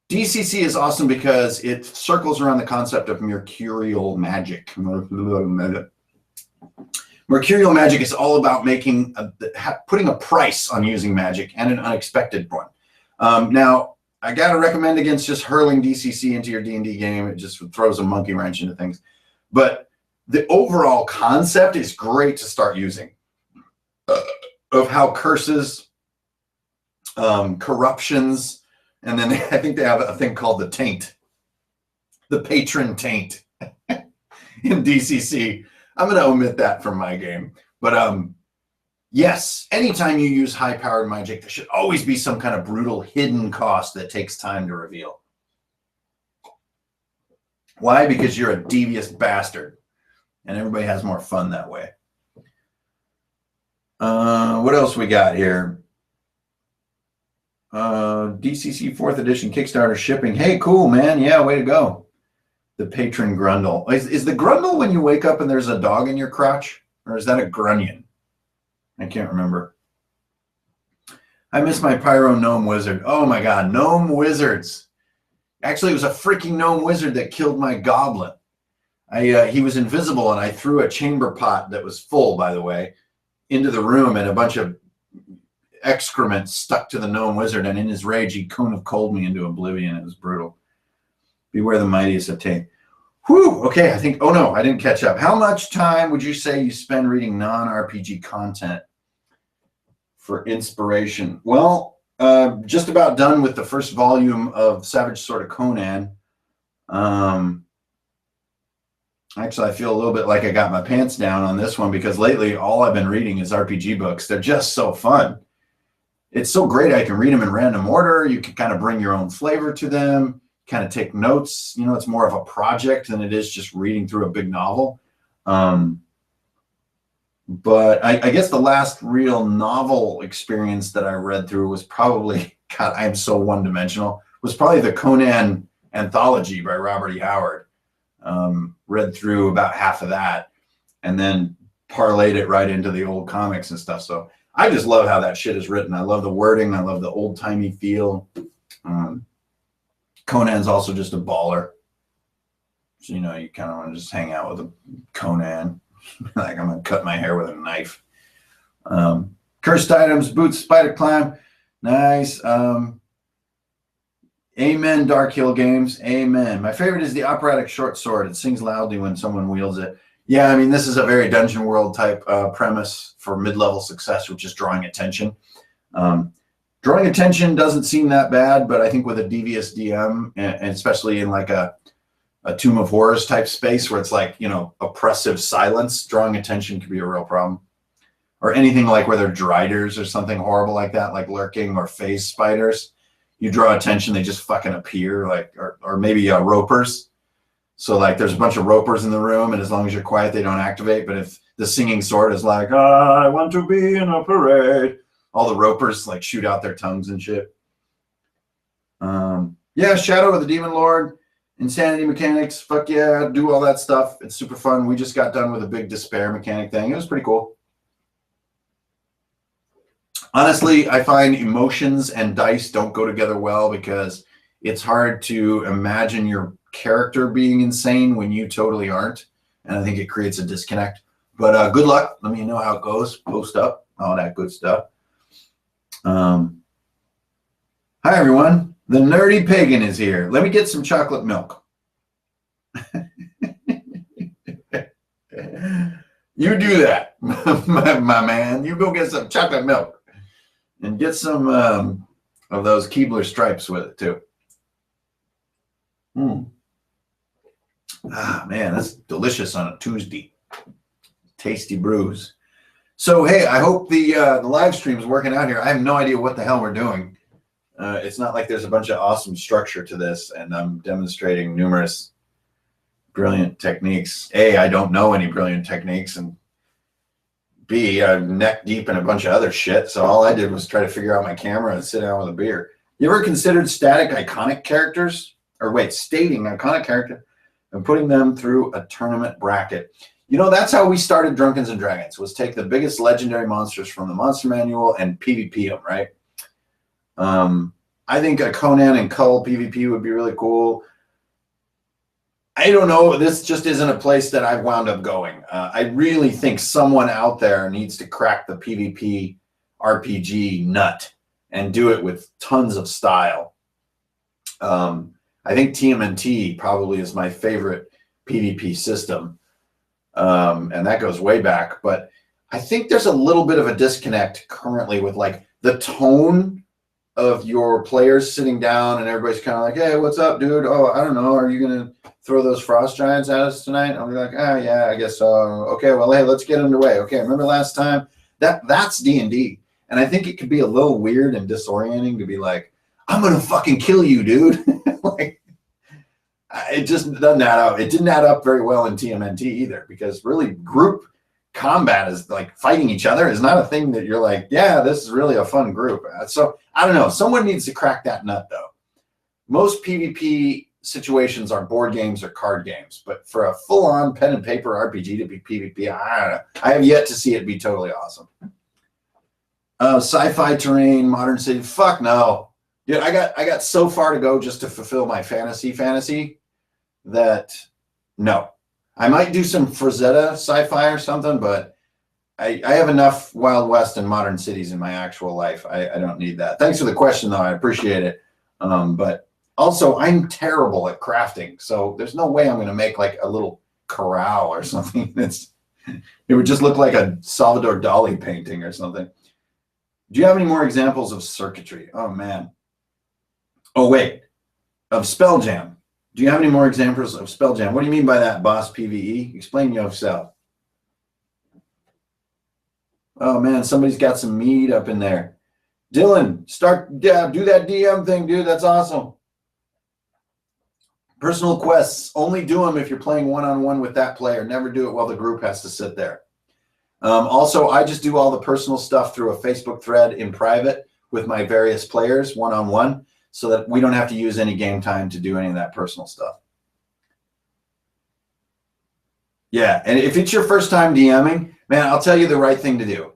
DCC is awesome because it circles around the concept of mercurial magic. Mercurial magic is all about putting a price on using magic, and an unexpected one. Now, I got to recommend against just hurling DCC into your D&D game. It just throws a monkey wrench into things. But the overall concept is great to start using. Of how curses, corruptions, and then I think they have a thing called the taint, the patron taint in DCC. I'm going to omit that from my game. But yes, anytime you use high-powered magic, there should always be some kind of brutal hidden cost that takes time to reveal. Why? Because you're a devious bastard, and everybody has more fun that way. What else we got here? DCC 4th edition Kickstarter shipping. Hey, cool, man. Yeah, way to go. The patron grundle. Is the grundle when you wake up and there's a dog in your crotch? Or is that a grunion? I can't remember. I miss my pyro gnome wizard. Oh my god, gnome wizards. Actually, it was a freaking gnome wizard that killed my goblin. He was invisible, and I threw a chamber pot that was full, by the way, into the room, and a bunch of excrement stuck to the gnome wizard, and in his rage, he cone of cold me into oblivion. It was brutal. Beware the mightiest obtain. Whew, okay, I think, oh no, I didn't catch up. How much time would you say you spend reading non-RPG content for inspiration? Well, just about done with the first volume of Savage Sword of Conan. Actually, I feel a little bit like I got my pants down on this one because lately all I've been reading is RPG books. They're just so fun. It's so great. I can read them in random order. You can kind of bring your own flavor to them, kind of take notes. You know, it's more of a project than it is just reading through a big novel. But I guess the last real novel experience that I read through was probably, God, I am so one-dimensional, was probably the Conan anthology by Robert E. Howard. Read through about half of that and then parlayed it right into the old comics and stuff. So I just love how that shit is written. I love the wording. I love the old-timey feel. Conan's also just a baller. So, you know, you kind of want to just hang out with a Conan. Like I'm going to cut my hair with a knife. Cursed items, boots, spider climb. Nice. Amen, Dark Hill Games. Amen. My favorite is the operatic short sword. It sings loudly when someone wields it. Yeah, I mean, this is a very Dungeon World type premise for mid-level success, which is drawing attention. Drawing attention doesn't seem that bad, but I think with a devious DM, and especially in like a Tomb of Horrors type space where it's like, you know, oppressive silence, drawing attention could be a real problem. Or anything like where they're driders or something horrible like that, like lurking or phase spiders. You draw attention, they just fucking appear, like, or maybe ropers. So like there's a bunch of ropers in the room, and as long as you're quiet, they don't activate. But if the singing sword is like, I want to be in a parade, all the ropers like shoot out their tongues and shit. Yeah, Shadow of the Demon Lord, Insanity Mechanics, fuck yeah, do all that stuff. It's super fun. We just got done with a big despair mechanic thing. It was pretty cool. Honestly, I find emotions and dice don't go together well because it's hard to imagine your character being insane when you totally aren't. And I think it creates a disconnect. But good luck. Let me know how it goes. Post up, all that good stuff. Hi, everyone. The Nerdy Pagan is here. Let me get some chocolate milk. You do that, my man. You go get some chocolate milk. And get some of those Keebler stripes with it, too. Ah, man, that's delicious on a Tuesday. Tasty brews. So, hey, I hope the live stream is working out here. I have no idea what the hell we're doing. It's not like there's a bunch of awesome structure to this, and I'm demonstrating numerous brilliant techniques. A, I don't know any brilliant techniques, and B, I'm neck deep in a bunch of other shit, so all I did was try to figure out my camera and sit down with a beer. You ever considered stating iconic characters and putting them through a tournament bracket? You know, that's how we started Drunkards and Dragons, was take the biggest legendary monsters from the monster manual and PvP them, right? I think a Conan and Cull PvP would be really cool. I don't know. This just isn't a place that I've wound up going. I really think someone out there needs to crack the PvP RPG nut and do it with tons of style. I think TMNT probably is my favorite PvP system. And that goes way back. But I think there's a little bit of a disconnect currently with like the tone of your players sitting down and everybody's kind of like, hey, what's up, dude? Oh, I don't know. Are you going to throw those frost giants at us tonight? I'll be like, oh, yeah, I guess so. Okay, well, hey, let's get underway. Okay, remember last time? That's D&D. And I think it could be a little weird and disorienting to be like, I'm going to fucking kill you, dude. Like, it just doesn't add up. It didn't add up very well in TMNT either, because really group combat is like fighting each other is not a thing that you're like, yeah, this is really a fun group. So I don't know. Someone needs to crack that nut though. Most PvP situations are board games or card games, but for a full-on pen and paper RPG to be PvP, I don't know. I have yet to see it be totally awesome. Sci-fi terrain, modern city, fuck no. Dude, I got so far to go just to fulfill my fantasy that no. I might do some Frazetta sci-fi or something, but I have enough Wild West and modern cities in my actual life. I don't need that. Thanks for the question, though. I appreciate it. But also, I'm terrible at crafting, so there's no way I'm going to make like a little corral or something. It would just look like a Salvador Dali painting or something. Do you have any more examples of circuitry? Oh, man. Oh, wait. Of spell jam. Do you have any more examples of spell jam? What do you mean by that, boss PvE? Explain yourself. Oh, man, somebody's got some meat up in there. Dylan, do that DM thing, dude. That's awesome. Personal quests, only do them if you're playing one-on-one with that player. Never do it while the group has to sit there. Also, I just do all the personal stuff through a Facebook thread in private with my various players one-on-one, so that we don't have to use any game time to do any of that personal stuff. Yeah, and if it's your first time DMing, man, I'll tell you the right thing to do.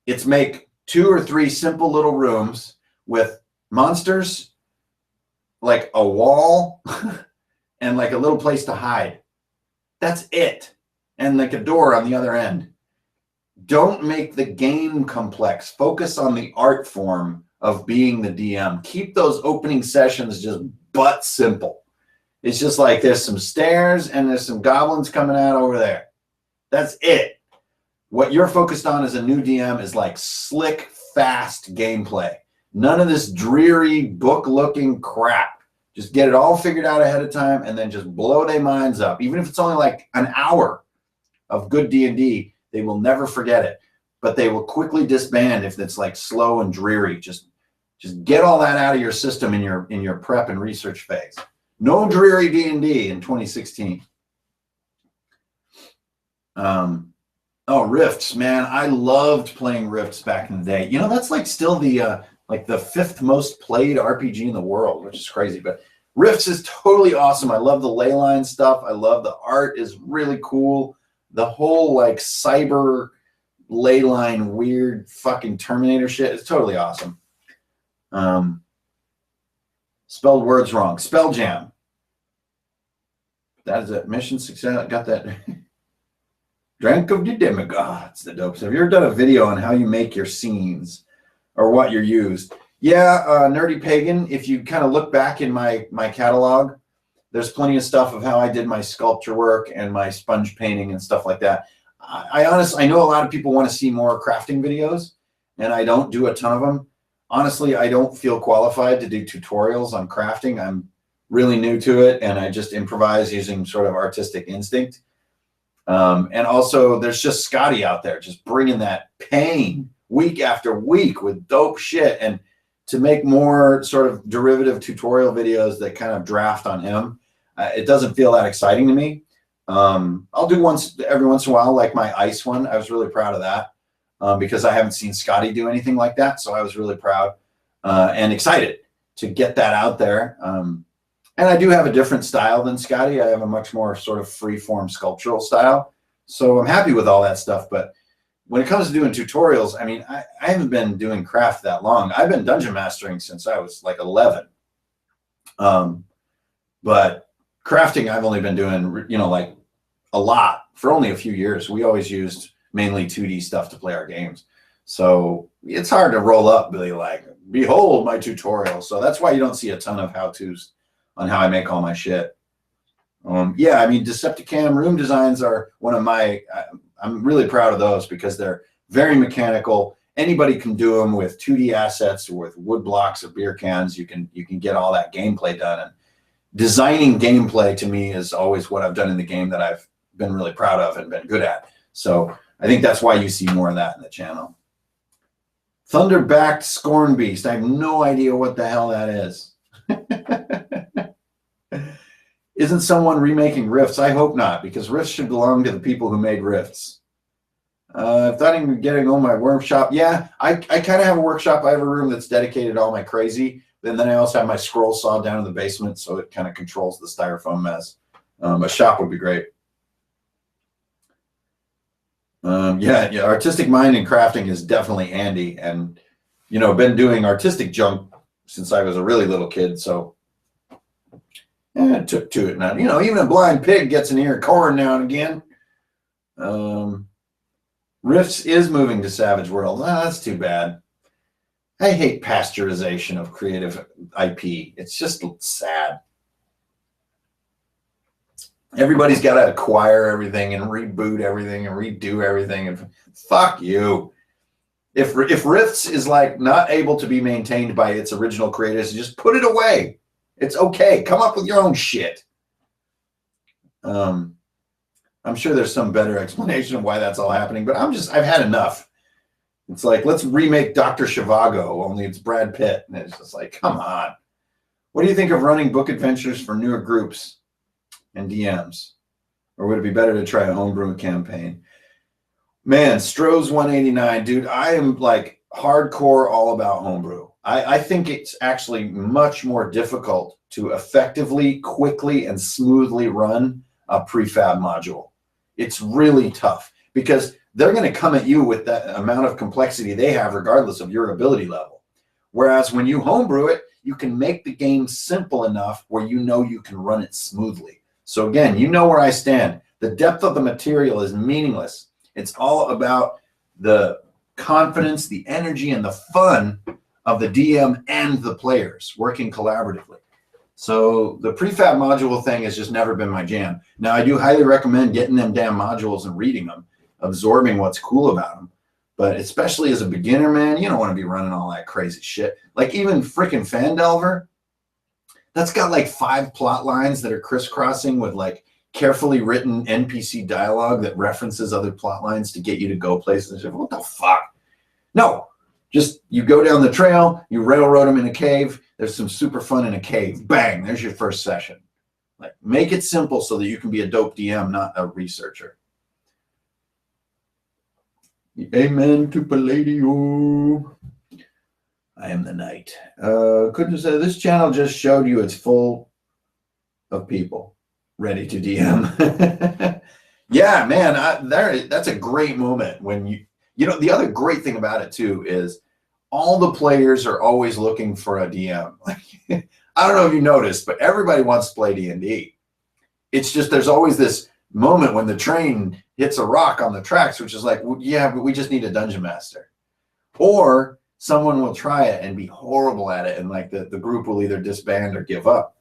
It's make 2 or 3 simple little rooms with monsters, like a wall, and like a little place to hide. That's it. And like a door on the other end. Don't make the game complex. Focus on the art form of being the DM. Keep those opening sessions just butt simple. It's just like there's some stairs and there's some goblins coming out over there. That's it. What you're focused on as a new DM is like slick, fast gameplay. None of this dreary book-looking crap. Just get it all figured out ahead of time and then just blow their minds up. Even if it's only like an hour of good D&D, they will never forget it. But they will quickly disband if it's like slow and dreary. Just get all that out of your system in your prep and research phase. No dreary D&D in 2016. Oh, Rifts, man. I loved playing Rifts back in the day. You know, that's like still the like the 5th most played RPG in the world, which is crazy. But Rifts is totally awesome. I love the leyline stuff. I love the art is really cool. The whole like cyber leyline weird fucking Terminator shit is totally awesome. Spelled words wrong. Spell jam. That is a mission success. Got that. Drank of the demigods. The dope. Have you ever done a video on how you make your scenes or what you're used? Yeah, Nerdy Pagan. If you kind of look back in my catalog, there's plenty of stuff of how I did my sculpture work and my sponge painting and stuff like that. I honestly, I know a lot of people want to see more crafting videos, and I don't do a ton of them. Honestly, I don't feel qualified to do tutorials on crafting. I'm really new to it, and I just improvise using sort of artistic instinct. And also, there's just Scotty out there just bringing that pain week after week with dope shit. And to make more sort of derivative tutorial videos that kind of draft on him, it doesn't feel that exciting to me. I'll do every once in a while, like my ice one. I was really proud of that because I haven't seen Scotty do anything like that. So I was really proud and excited to get that out there. And I do have a different style than Scotty. I have a much more sort of free-form sculptural style. So I'm happy with all that stuff. But when it comes to doing tutorials, I mean, I haven't been doing craft that long. I've been dungeon mastering since I was like 11. But crafting, I've only been doing, you know, like a lot for only a few years. We always used mainly 2D stuff to play our games. So it's hard to roll up, be like, behold my tutorial. So that's why you don't see a ton of how-tos on how I make all my shit. Yeah, I mean, Decepticam room designs are one of my, I'm really proud of those because they're very mechanical. Anybody can do them with 2D assets or with wood blocks or beer cans. You can get all that gameplay done. And designing gameplay to me is always what I've done in the game that I've been really proud of and been good at. So I think that's why you see more of that in the channel. Thunderbacked Scorn Beast. I have no idea what the hell that is. Isn't someone remaking Rifts? I hope not, because Rifts should belong to the people who made Rifts. I thought I'm getting on my workshop. Yeah, I kind of have a workshop. I have a room that's dedicated to all my crazy. And then I also have my scroll saw down in the basement, so it kind of controls the styrofoam mess. A shop would be great. Yeah, artistic mind and crafting is definitely handy. And, you know, been doing artistic junk since I was a really little kid. So I took to it now. You know, even a blind pig gets an ear of corn now and again. Rifts is moving to Savage World. Oh, that's too bad. I hate pasteurization of creative IP. It's just sad. Everybody's got to acquire everything and reboot everything and redo everything. And fuck you. If Rifts is like not able to be maintained by its original creators, just put it away. It's okay. Come up with your own shit. I'm sure there's some better explanation of why that's all happening, but I've had enough. It's like, let's remake Dr. Zhivago, only it's Brad Pitt. And it's just like, come on. What do you think of running book adventures for newer groups and DMs? Or would it be better to try a homebrew campaign? Man, Stroh's 189, dude, I am like hardcore all about homebrew. I think it's actually much more difficult to effectively, quickly, and smoothly run a prefab module. It's really tough because they're going to come at you with that amount of complexity they have regardless of your ability level. Whereas when you homebrew it, you can make the game simple enough where you know you can run it smoothly. So again, you know where I stand. The depth of the material is meaningless. It's all about the confidence, the energy, and the fun of the DM and the players working collaboratively. So the prefab module thing has just never been my jam. Now, I do highly recommend getting them damn modules and reading them, absorbing what's cool about them. But especially as a beginner, man, you don't want to be running all that crazy shit. Like even freaking Fandelver, that's got like 5 plot lines that are crisscrossing with like carefully written NPC dialogue that references other plot lines to get you to go places. What the fuck? No, just you go down the trail, you railroad them in a cave. There's some super fun in a cave. Bang, there's your first session. Like, make it simple so that you can be a dope DM, not a researcher. Amen to Palladio. I am the knight. Couldn't say this channel just showed you it's full of people ready to DM. Yeah, man, that's a great moment when you know, the other great thing about it too is all the players are always looking for a DM. I don't know if you noticed, but everybody wants to play D&D. It's just there's always this moment when the train hits a rock on the tracks, which is like, well, yeah, but we just need a dungeon master. Or someone will try it and be horrible at it, and like the group will either disband or give up.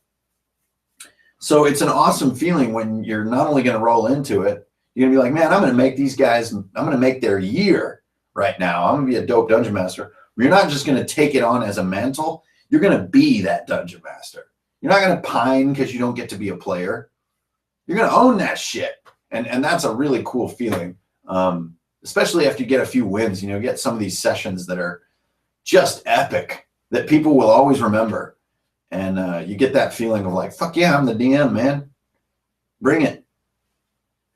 So it's an awesome feeling when you're not only going to roll into it, you're going to be like, man, I'm going to make these guys, I'm going to make their year right now. I'm going to be a dope dungeon master. You're not just going to take it on as a mantle. You're going to be that dungeon master. You're not going to pine because you don't get to be a player. You're going to own that shit. And that's a really cool feeling, especially after you get a few wins. You know, get some of these sessions that are just epic that people will always remember. And you get that feeling of like, fuck yeah, I'm the DM, man. Bring it.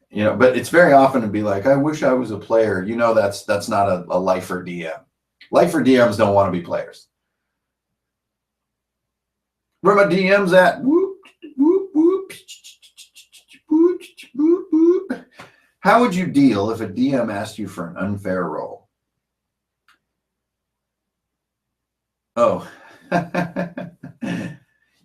You know, but it's very often to be like, I wish I was a player. You know, that's not a lifer DM. Lifer DMs don't want to be players. Where my DMs at? Whoop, whoop, whoop. How would you deal if a DM asked you for an unfair roll? Oh,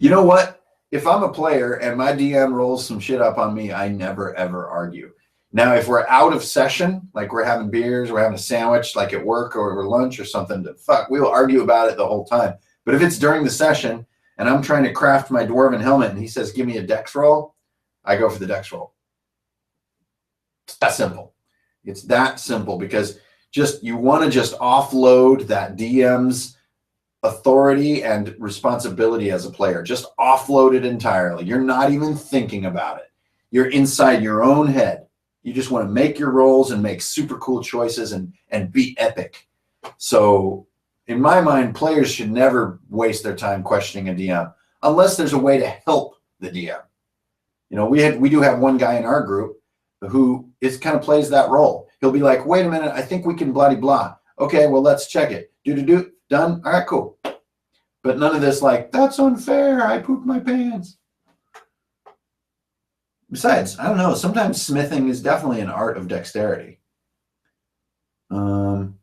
you know what? If I'm a player and my DM rolls some shit up on me, I never, ever argue. Now, if we're out of session, like we're having beers, we're having a sandwich, like at work or over lunch or something, fuck, we'll argue about it the whole time. But if it's during the session and I'm trying to craft my dwarven helmet and he says, give me a dex roll, I go for the dex roll. It's that simple. It's that simple because you want to just offload that DM's authority and responsibility as a player. Just offload it entirely. You're not even thinking about it. You're inside your own head. You just want to make your rolls and make super cool choices and be epic. So in my mind, players should never waste their time questioning a DM unless there's a way to help the DM. You know, we do have one guy in our group who kind of plays that role. He'll be like, wait a minute, I think we can blah, blah. Okay, well, let's check it. Do, done. All right, cool. But none of this like, that's unfair. I pooped my pants. Besides, I don't know. Sometimes smithing is definitely an art of dexterity. DM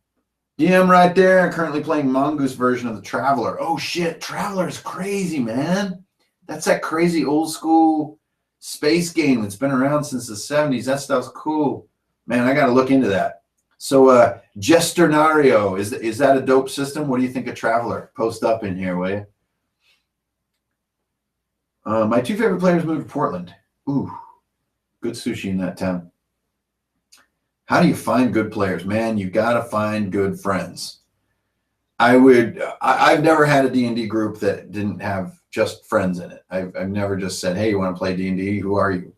right there. Currently playing Mongoose version of the Traveler. Oh, shit. Traveler's crazy, man. That's that crazy old school space game that's been around since the 70s. That stuff's cool. Man, I got to look into that. So Gesternario, is that a dope system? What do you think of Traveler? Post up in here, will you? My two favorite players moved to Portland. Ooh, good sushi in that town. How do you find good players? Man, you got to find good friends. I've never had a D&D group that didn't have just friends in it. I've never just said, hey, you want to play D&D? Who are you?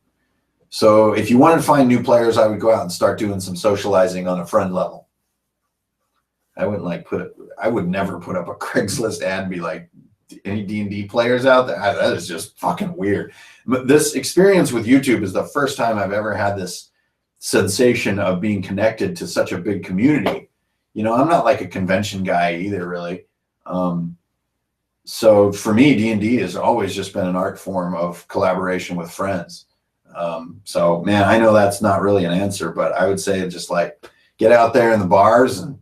So if you wanted to find new players, I would go out and start doing some socializing on a friend level. I would never put up a Craigslist ad and be like, any D&D players out there? That is just fucking weird. This experience with YouTube is the first time I've ever had this sensation of being connected to such a big community. You know, I'm not like a convention guy either, really. So for me, D&D has always just been an art form of collaboration with friends. So, man, I know that's not really an answer, but I would say just like get out there in the bars and,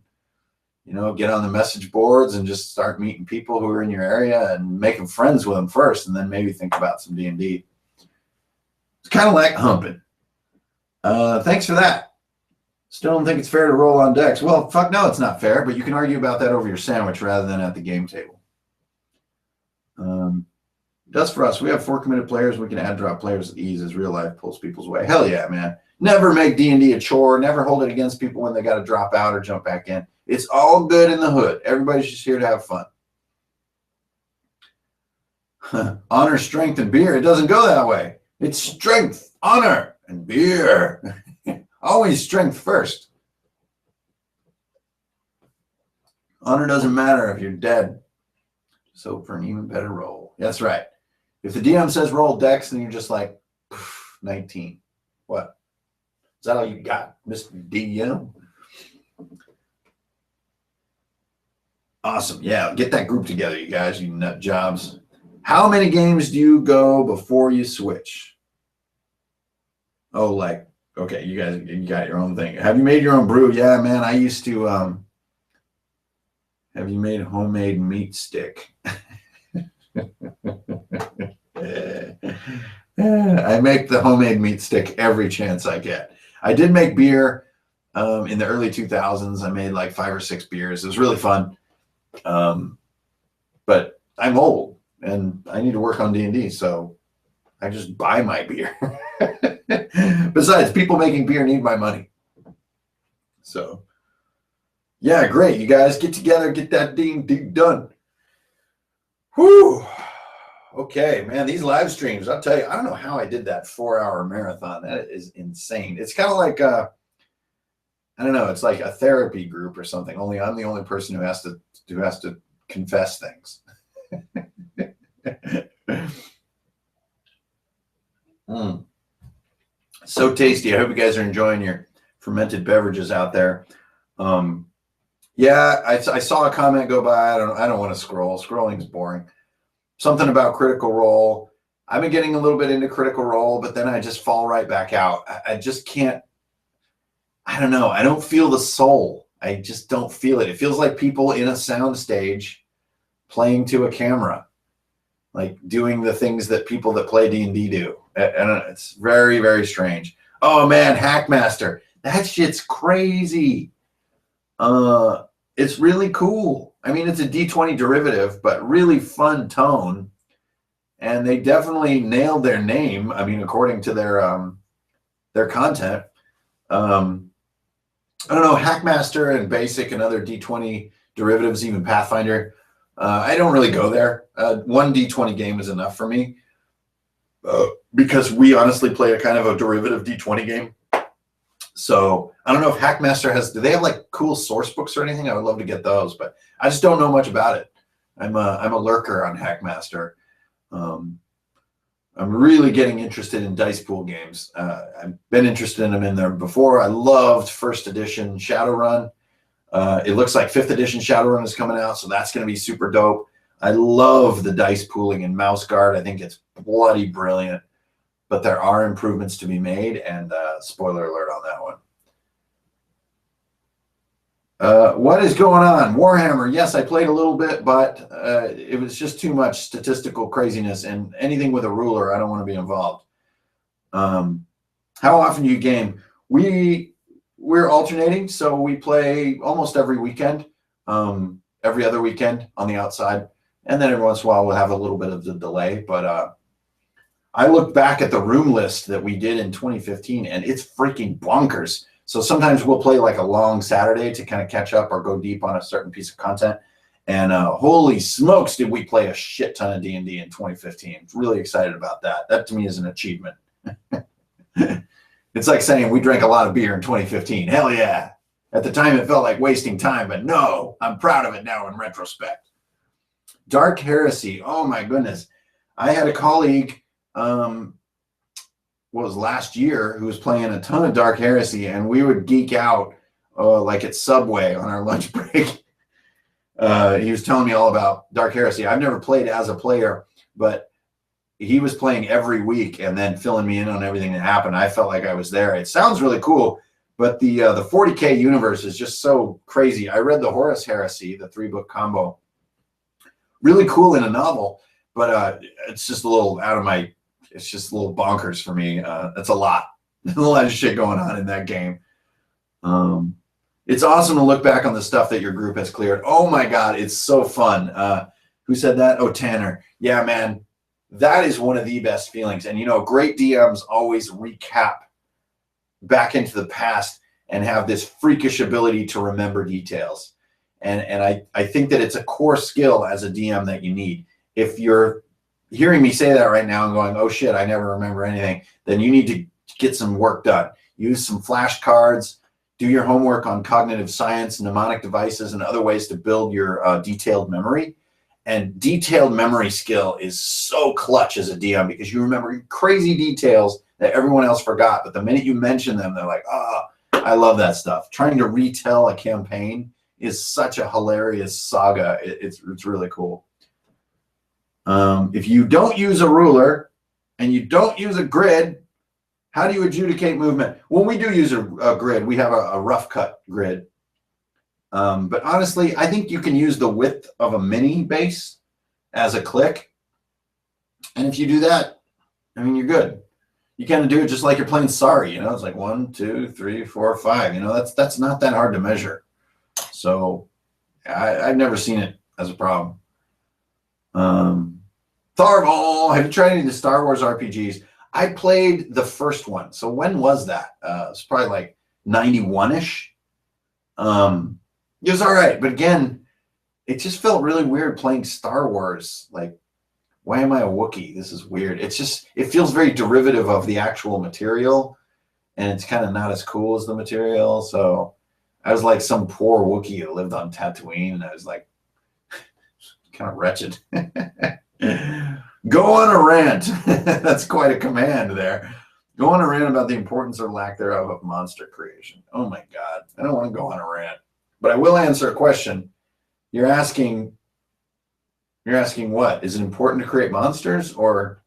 you know, get on the message boards and just start meeting people who are in your area and making friends with them first, and then maybe think about some D&D. It's kind of like humping. Thanks for that. Still don't think it's fair to roll on decks. Well, fuck no, it's not fair, but you can argue about that over your sandwich rather than at the game table. Does for us. We have 4 committed players. We can add drop players with ease as real life pulls people's way. Hell yeah, man. Never make D&D a chore. Never hold it against people when they got to drop out or jump back in. It's all good in the hood. Everybody's just here to have fun. Honor, strength, and beer. It doesn't go that way. It's strength, honor, and beer. Always strength first. Honor doesn't matter if you're dead. So for an even better roll. That's right. If the DM says roll dex, then you're just like, 19. What? Is that all you got, Mr. DM? Awesome. Yeah, get that group together, you guys, you nut jobs. How many games do you go before you switch? Oh, like, okay, you guys, you got your own thing. Have you made your own brew? Yeah, man, I used to, have you made homemade meat stick? I make the homemade meat stick every chance I get. I did make beer in the early 2000s. I made like 5 or 6 beers. It was really fun. But I'm old and I need to work on D&D, so I just buy my beer. Besides, people making beer need my money. So, yeah, great. You guys get together, get that D&D done. Whew. Okay, man, these live streams, I'll tell you, I don't know how I did that 4-hour marathon. That is insane. It's kind of like, I don't know, it's like a therapy group or something, only I'm the only person who has to confess things. So tasty. I hope you guys are enjoying your fermented beverages out there. Yeah, I saw a comment go by. I don't want to scroll. Scrolling is boring. Something about Critical Role. I've been getting a little bit into Critical Role, but then I just fall right back out. I just can't. I don't know. I don't feel the soul. I just don't feel it. It feels like people in a sound stage playing to a camera, like doing the things that people that play D&D do. And it's very, very strange. Oh man, Hackmaster. That shit's crazy. It's really cool. I mean, it's a D20 derivative, but really fun tone. And they definitely nailed their name. I mean, according to their content. I don't know, Hackmaster and Basic and other D20 derivatives, even Pathfinder. I don't really go there. One D20 game is enough for me because we honestly play a kind of a derivative D20 game. So I don't know if Hackmaster has, do they have like cool source books or anything? I would love to get those, but I just don't know much about it. I'm a lurker on Hackmaster. I'm really getting interested in dice pool games. I've been interested in them in there before. I loved first edition Shadowrun. It looks like 5th edition Shadowrun is coming out, so that's going to be super dope. I love the dice pooling in Mouse Guard. I think it's bloody brilliant, but there are improvements to be made, and spoiler alert on that one. What is going on? Warhammer, yes, I played a little bit, but it was just too much statistical craziness, and anything with a ruler, I don't want to be involved. How often do you game? We're alternating, so we play almost every weekend, every other weekend on the outside, and then every once in a while we'll have a little bit of the delay. But I look back at the room list that we did in 2015, and it's freaking bonkers. So sometimes we'll play like a long Saturday to kind of catch up or go deep on a certain piece of content. And holy smokes, did we play a shit ton of D&D in 2015. I'm really excited about that. That to me is an achievement. It's like saying we drank a lot of beer in 2015. Hell yeah. At the time, it felt like wasting time, but no, I'm proud of it now in retrospect. Dark Heresy. Oh my goodness. I had a colleague, last year, who was playing a ton of Dark Heresy, and we would geek out like at Subway on our lunch break. He was telling me all about Dark Heresy. I've never played as a player, but he was playing every week and then filling me in on everything that happened. I felt like I was there. It sounds really cool, but the 40K universe is just so crazy. I read the Horus Heresy, the 3-book combo. Really cool in a novel, but it's just a little out of my, it's just a little bonkers for me. It's a lot. A lot of shit going on in that game. It's awesome to look back on the stuff that your group has cleared. Oh my God, it's so fun. Who said that? Oh, Tanner. Yeah, man. That is one of the best feelings. And, you know, great DMs always recap back into the past and have this freakish ability to remember details. And I think that it's a core skill as a DM that you need. If you're hearing me say that right now and going, oh shit, I never remember anything, then you need to get some work done. Use some flashcards, do your homework on cognitive science, mnemonic devices, and other ways to build your detailed memory. And detailed memory skill is so clutch as a DM because you remember crazy details that everyone else forgot. But the minute you mention them, they're like, oh, I love that stuff. Trying to retell a campaign is such a hilarious saga. It's really cool. If you don't use a ruler and you don't use a grid, how do you adjudicate movement? When we do use a grid, we have a rough cut grid. But honestly, I think you can use the width of a mini base as a click. And if you do that, I mean, you're good. You kind of do it just like you're playing Sorry, you know, it's like 1, 2, 3, 4, 5, you know, that's not that hard to measure. So I've never seen it as a problem. Tharval, have you tried any of the Star Wars RPGs? I played the first one. So when was that? It's probably like 91-ish. It was all right, but again, it just felt really weird playing Star Wars. Like, why am I a Wookiee? This is weird. It's just, it feels very derivative of the actual material, and it's kind of not as cool as the material. So I was like some poor Wookiee who lived on Tatooine, and I was like kind of wretched. Go on a rant. That's quite a command there. Go on a rant about the importance or lack thereof of monster creation. Oh my God, I don't want to go on a rant. But I will answer a question. You're asking what? Is it important to create monsters, or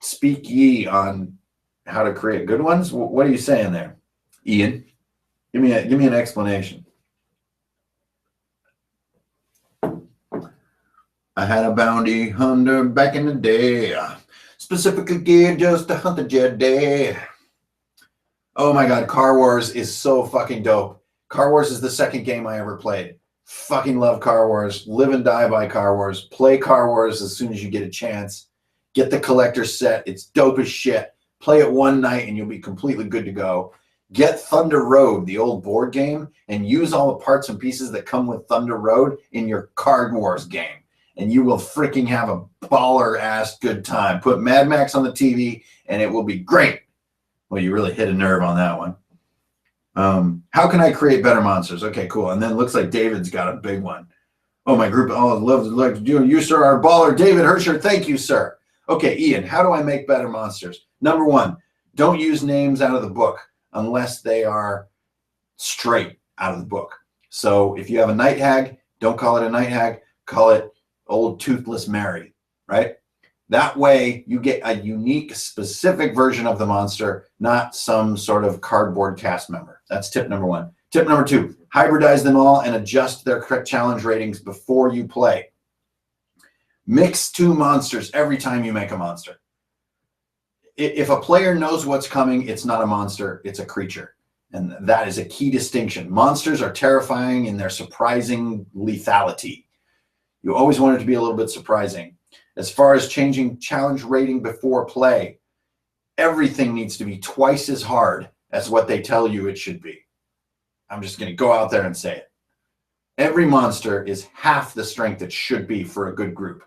speak ye on how to create good ones? What are you saying there? Ian, give me an explanation. I had a bounty hunter back in the day, specifically geared just to hunt the Jedi. Oh my God, Car Wars is so fucking dope. Car Wars is the second game I ever played. Fucking love Car Wars. Live and die by Car Wars. Play Car Wars as soon as you get a chance. Get the collector's set. It's dope as shit. Play it one night and you'll be completely good to go. Get Thunder Road, the old board game, and use all the parts and pieces that come with Thunder Road in your Car Wars game. And you will freaking have a baller-ass good time. Put Mad Max on the TV and it will be great. Well, you really hit a nerve on that one. How can I create better monsters? Okay, cool. And then it looks like David's got a big one. Oh, my group. Oh, love to do you, sir, our baller. David Hersher, thank you, sir. Okay, Ian, how do I make better monsters? Number one, don't use names out of the book unless they are straight out of the book. So if you have a night hag, don't call it a night hag. Call it Old Toothless Mary, right? That way you get a unique, specific version of the monster, not some sort of cardboard cast member. That's tip number one. Tip number two, hybridize them all and adjust their challenge ratings before you play. Mix two monsters every time you make a monster. If a player knows what's coming, it's not a monster, it's a creature. And that is a key distinction. Monsters are terrifying in their surprising lethality. You always want it to be a little bit surprising. As far as changing challenge rating before play, everything needs to be twice as hard as what they tell you it should be. I'm just going to go out there and say it. Every monster is half the strength it should be for a good group,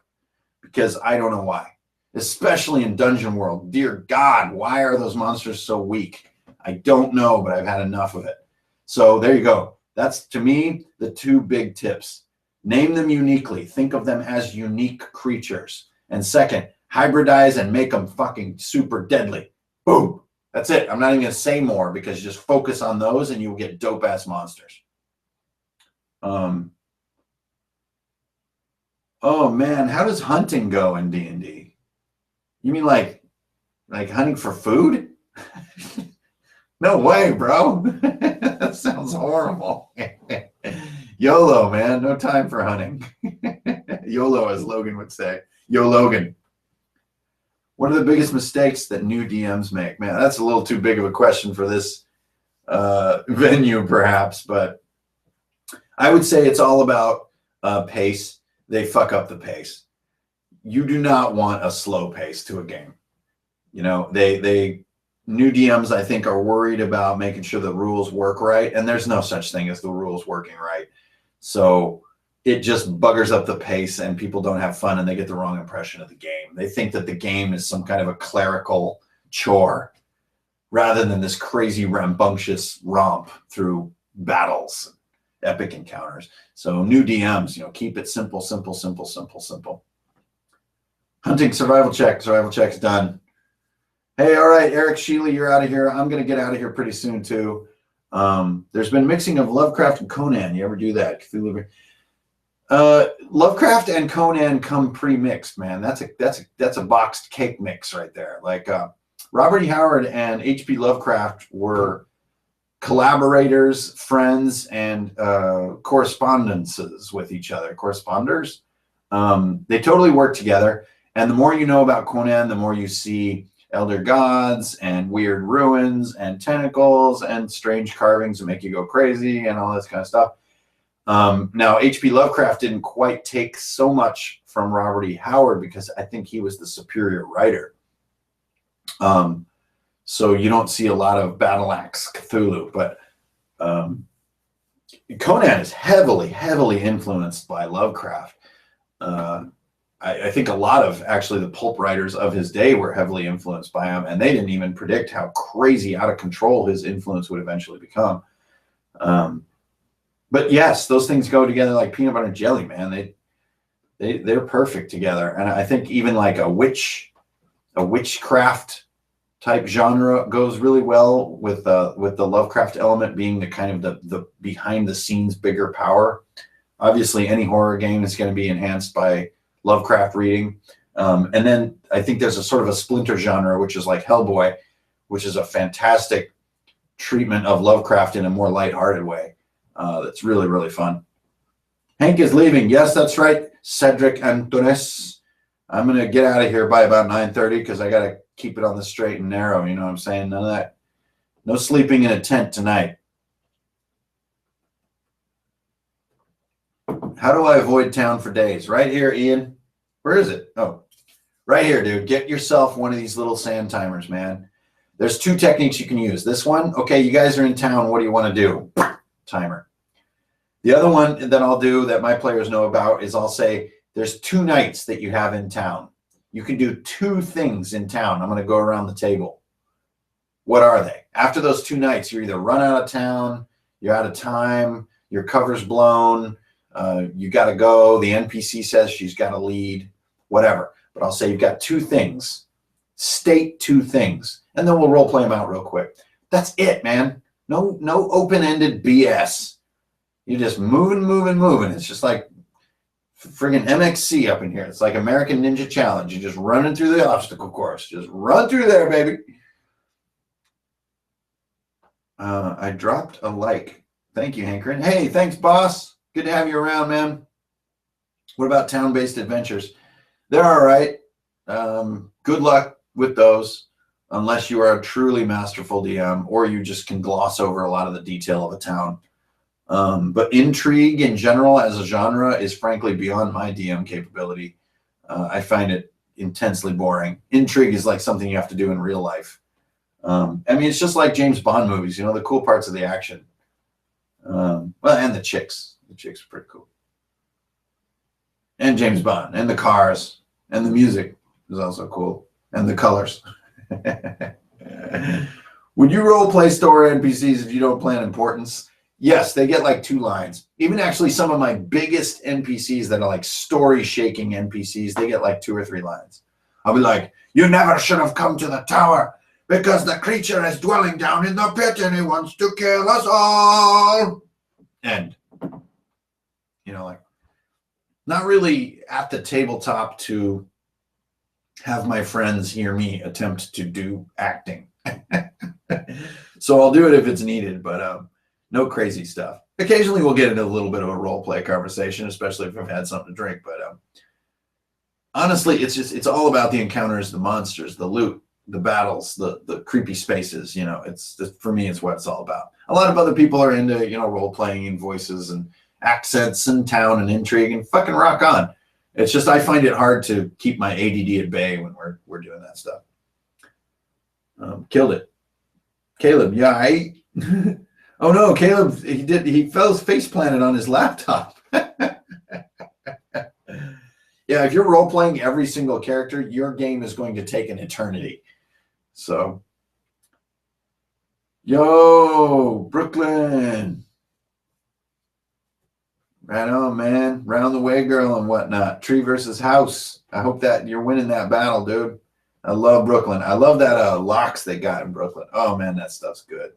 because I don't know why. Especially in Dungeon World. Dear God, why are those monsters so weak? I don't know, but I've had enough of it. So there you go. That's, to me, the two big tips. Name them uniquely. Think of them as unique creatures. And second, hybridize and make them fucking super deadly. Boom. That's it. I'm not even going to say more because just focus on those and you'll get dope-ass monsters. Oh, man. How does hunting go in D&D? You mean like hunting for food? No way, bro. That sounds horrible. YOLO, man. No time for hunting. YOLO, as Logan would say. Yo, Logan. What are the biggest mistakes that new DMs make? Man, that's a little too big of a question for this venue, perhaps. But I would say it's all about pace. They fuck up the pace. You do not want a slow pace to a game. You know, new DMs, I think, are worried about making sure the rules work right. And there's no such thing as the rules working right. So it just buggers up the pace and people don't have fun and they get the wrong impression of the game. They think that the game is some kind of a clerical chore rather than this crazy rambunctious romp through battles, epic encounters. So new DMs, keep it simple, simple, simple, simple, simple. Hunting survival check's done. Hey, all right, Eric Sheely, you're out of here. I'm going to get out of here pretty soon, too. There's been mixing of Lovecraft and Conan. You ever do that? Cthulhu? Lovecraft and Conan come pre-mixed, man. That's a boxed cake mix right there. Like Robert E. Howard and H.P. Lovecraft were collaborators, friends, and correspondences with each other. Corresponders. They totally work together. And the more you know about Conan, the more you see elder gods and weird ruins and tentacles and strange carvings that make you go crazy and all this kind of stuff. Now, H.P. Lovecraft didn't quite take so much from Robert E. Howard because I think he was the superior writer. So you don't see a lot of battle axe Cthulhu, but Conan is heavily, heavily influenced by Lovecraft. I think a lot of actually the pulp writers of his day were heavily influenced by him, and they didn't even predict how crazy out of control his influence would eventually become. But yes, those things go together like peanut butter and jelly, man. They're perfect together. And I think even like a witchcraft type genre goes really well with the Lovecraft element being the kind of the behind the scenes bigger power. Obviously, any horror game is going to be enhanced by Lovecraft reading. And then I think there's a sort of a splinter genre, which is like Hellboy, which is a fantastic treatment of Lovecraft in a more lighthearted way. That's really, really fun. Hank is leaving. Yes, that's right. Cedric Antunes. I'm going to get out of here by about 9:30 because I got to keep it on the straight and narrow. You know what I'm saying? None of that. No sleeping in a tent tonight. How do I avoid town for days? Right here, Ian. Where is it? Oh, right here, dude. Get yourself one of these little sand timers, man. There's 2 techniques you can use. This one, okay, you guys are in town. What do you want to do? Timer. The other one that I'll do that my players know about is I'll say there's 2 nights that you have in town. You can do 2 things in town. I'm going to go around the table. What are they? After those 2 nights, you're either run out of town, you're out of time, your cover's blown, you got to go, the NPC says she's got to lead, whatever. But I'll say you've got 2 things. State 2 things. And then we'll role play them out real quick. That's it, man. No open-ended BS. You're just moving. It's just like friggin' MXC up in here. It's like American Ninja Challenge. You're just running through the obstacle course. Just run through there, baby. I dropped a like. Thank you, Hankrin. Hey, thanks, boss. Good to have you around, man. What about town-based adventures? They're all right. Good luck with those, unless you are a truly masterful DM or you just can gloss over a lot of the detail of a town. But intrigue in general as a genre is frankly beyond my DM capability. I find it intensely boring. Intrigue is like something you have to do in real life. I mean, it's just like James Bond movies, you know, the cool parts of the action. Well, and the chicks. The chicks are pretty cool. And James Bond, and the cars, and the music is also cool, and the colors. Would you role play story NPCs if you don't plan importance? Yes, they get like 2 lines. Even actually some of my biggest NPCs that are like story-shaking NPCs, they get like 2 or 3 lines. I'll be like, you never should have come to the tower because the creature is dwelling down in the pit and he wants to kill us all. End. You know, like, not really at the tabletop to have my friends hear me attempt to do acting. So I'll do it if it's needed, but no crazy stuff. Occasionally we'll get into a little bit of a role play conversation, especially if I've had something to drink. But honestly, it's all about the encounters, the monsters, the loot, the battles, the creepy spaces. You know, for me, it's what it's all about. A lot of other people are into, you know, role playing and voices and accents and town and intrigue and fucking rock on. It's just I find it hard to keep my ADD at bay when we're doing that stuff. Killed it, Caleb. Yeah, oh no, Caleb. He fell face planted on his laptop. Yeah, if you're role playing every single character, your game is going to take an eternity. So, yo, Brooklyn. Right on, man. Round the way, girl, and whatnot. Tree versus house. I hope that you're winning that battle, dude. I love Brooklyn. I love that locks they got in Brooklyn. Oh, man, that stuff's good.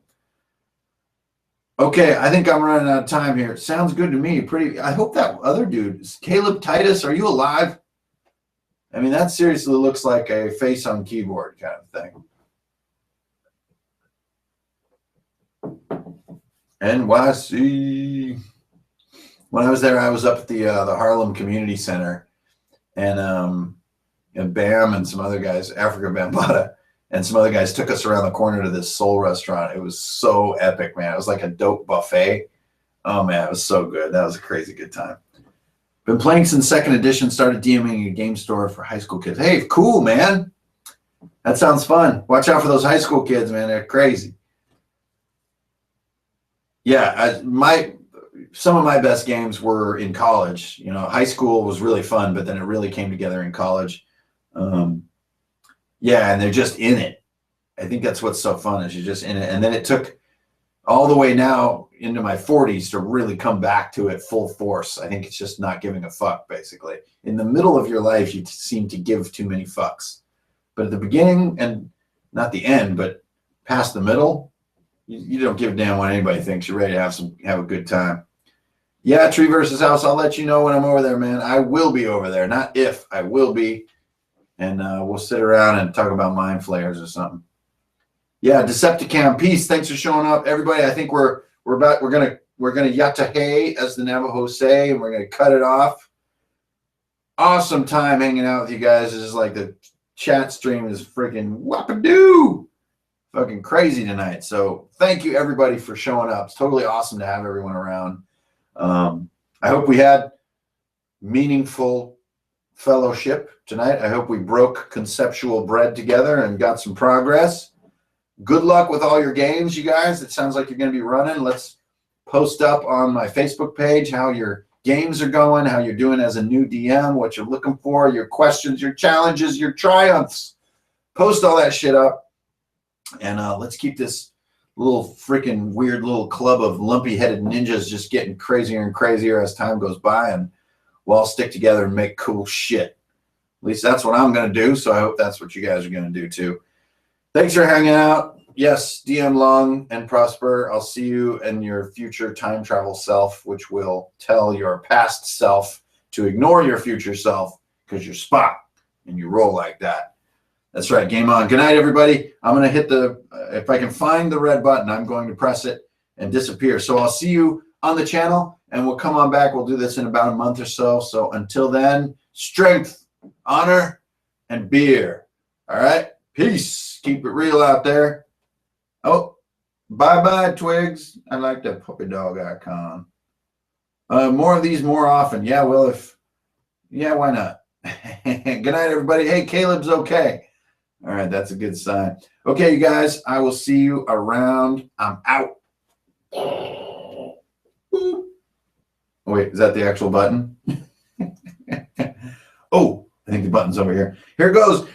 Okay, I think I'm running out of time here. Sounds good to me. I hope that other dude, Caleb Titus, are you alive? I mean, that seriously looks like a face on keyboard kind of thing. NYC. When I was there, I was up at the Harlem Community Center, and Bam and some other guys, Africa Bambaataa, and some other guys took us around the corner to this soul restaurant. It was so epic, man. It was like a dope buffet. Oh, man, it was so good. That was a crazy good time. Been playing since 2nd edition, started DMing a game store for high school kids. Hey, cool, man. That sounds fun. Watch out for those high school kids, man. They're crazy. Yeah, some of my best games were in college. You know, high school was really fun, but then it really came together in college. Yeah, and they're just in it. I think that's what's so fun is you're just in it. And then it took all the way now into my 40s to really come back to it full force. I think it's just not giving a fuck, basically. In the middle of your life, you seem to give too many fucks. But at the beginning, and not the end, but past the middle, you don't give a damn what anybody thinks. You're ready to have a good time. Yeah, Tree versus House. I'll let you know when I'm over there, man. I will be over there. Not if, I will be. And we'll sit around and talk about mind flayers or something. Yeah, Decepticam, peace. Thanks for showing up, everybody. I think we're gonna yatahe, as the Navajos say, and we're gonna cut it off. Awesome time hanging out with you guys. This is like the chat stream is freaking whoop-a-doo, fucking crazy tonight. So thank you everybody for showing up. It's totally awesome to have everyone around. I hope we had meaningful fellowship tonight. I hope we broke conceptual bread together and got some progress. Good luck with all your games, you guys. It sounds like you're going to be running. Let's post up on my Facebook page how your games are going, how you're doing as a new DM, what you're looking for, your questions, your challenges, your triumphs. Post all that shit up. And let's keep this little freaking weird little club of lumpy-headed ninjas just getting crazier and crazier as time goes by, and we'll all stick together and make cool shit. At least that's what I'm going to do, so I hope that's what you guys are going to do too. Thanks for hanging out. Yes, DM long and prosper. I'll see you in your future time travel self, which will tell your past self to ignore your future self because you're Spock and you roll like that. That's right. Game on. Good night, everybody. I'm going to hit if I can find the red button, I'm going to press it and disappear. So I'll see you on the channel, and we'll come on back. We'll do this in about a month or so. So until then, strength, honor, and beer. All right? Peace. Keep it real out there. Oh, bye-bye, Twigs. I like that puppy dog icon. More of these more often. Yeah, well, why not? Good night, everybody. Hey, Caleb's okay. All right, that's a good sign. Okay, you guys, I will see you around. I'm out. Oh, wait, is that the actual button? Oh, I think the button's over here. Here it goes.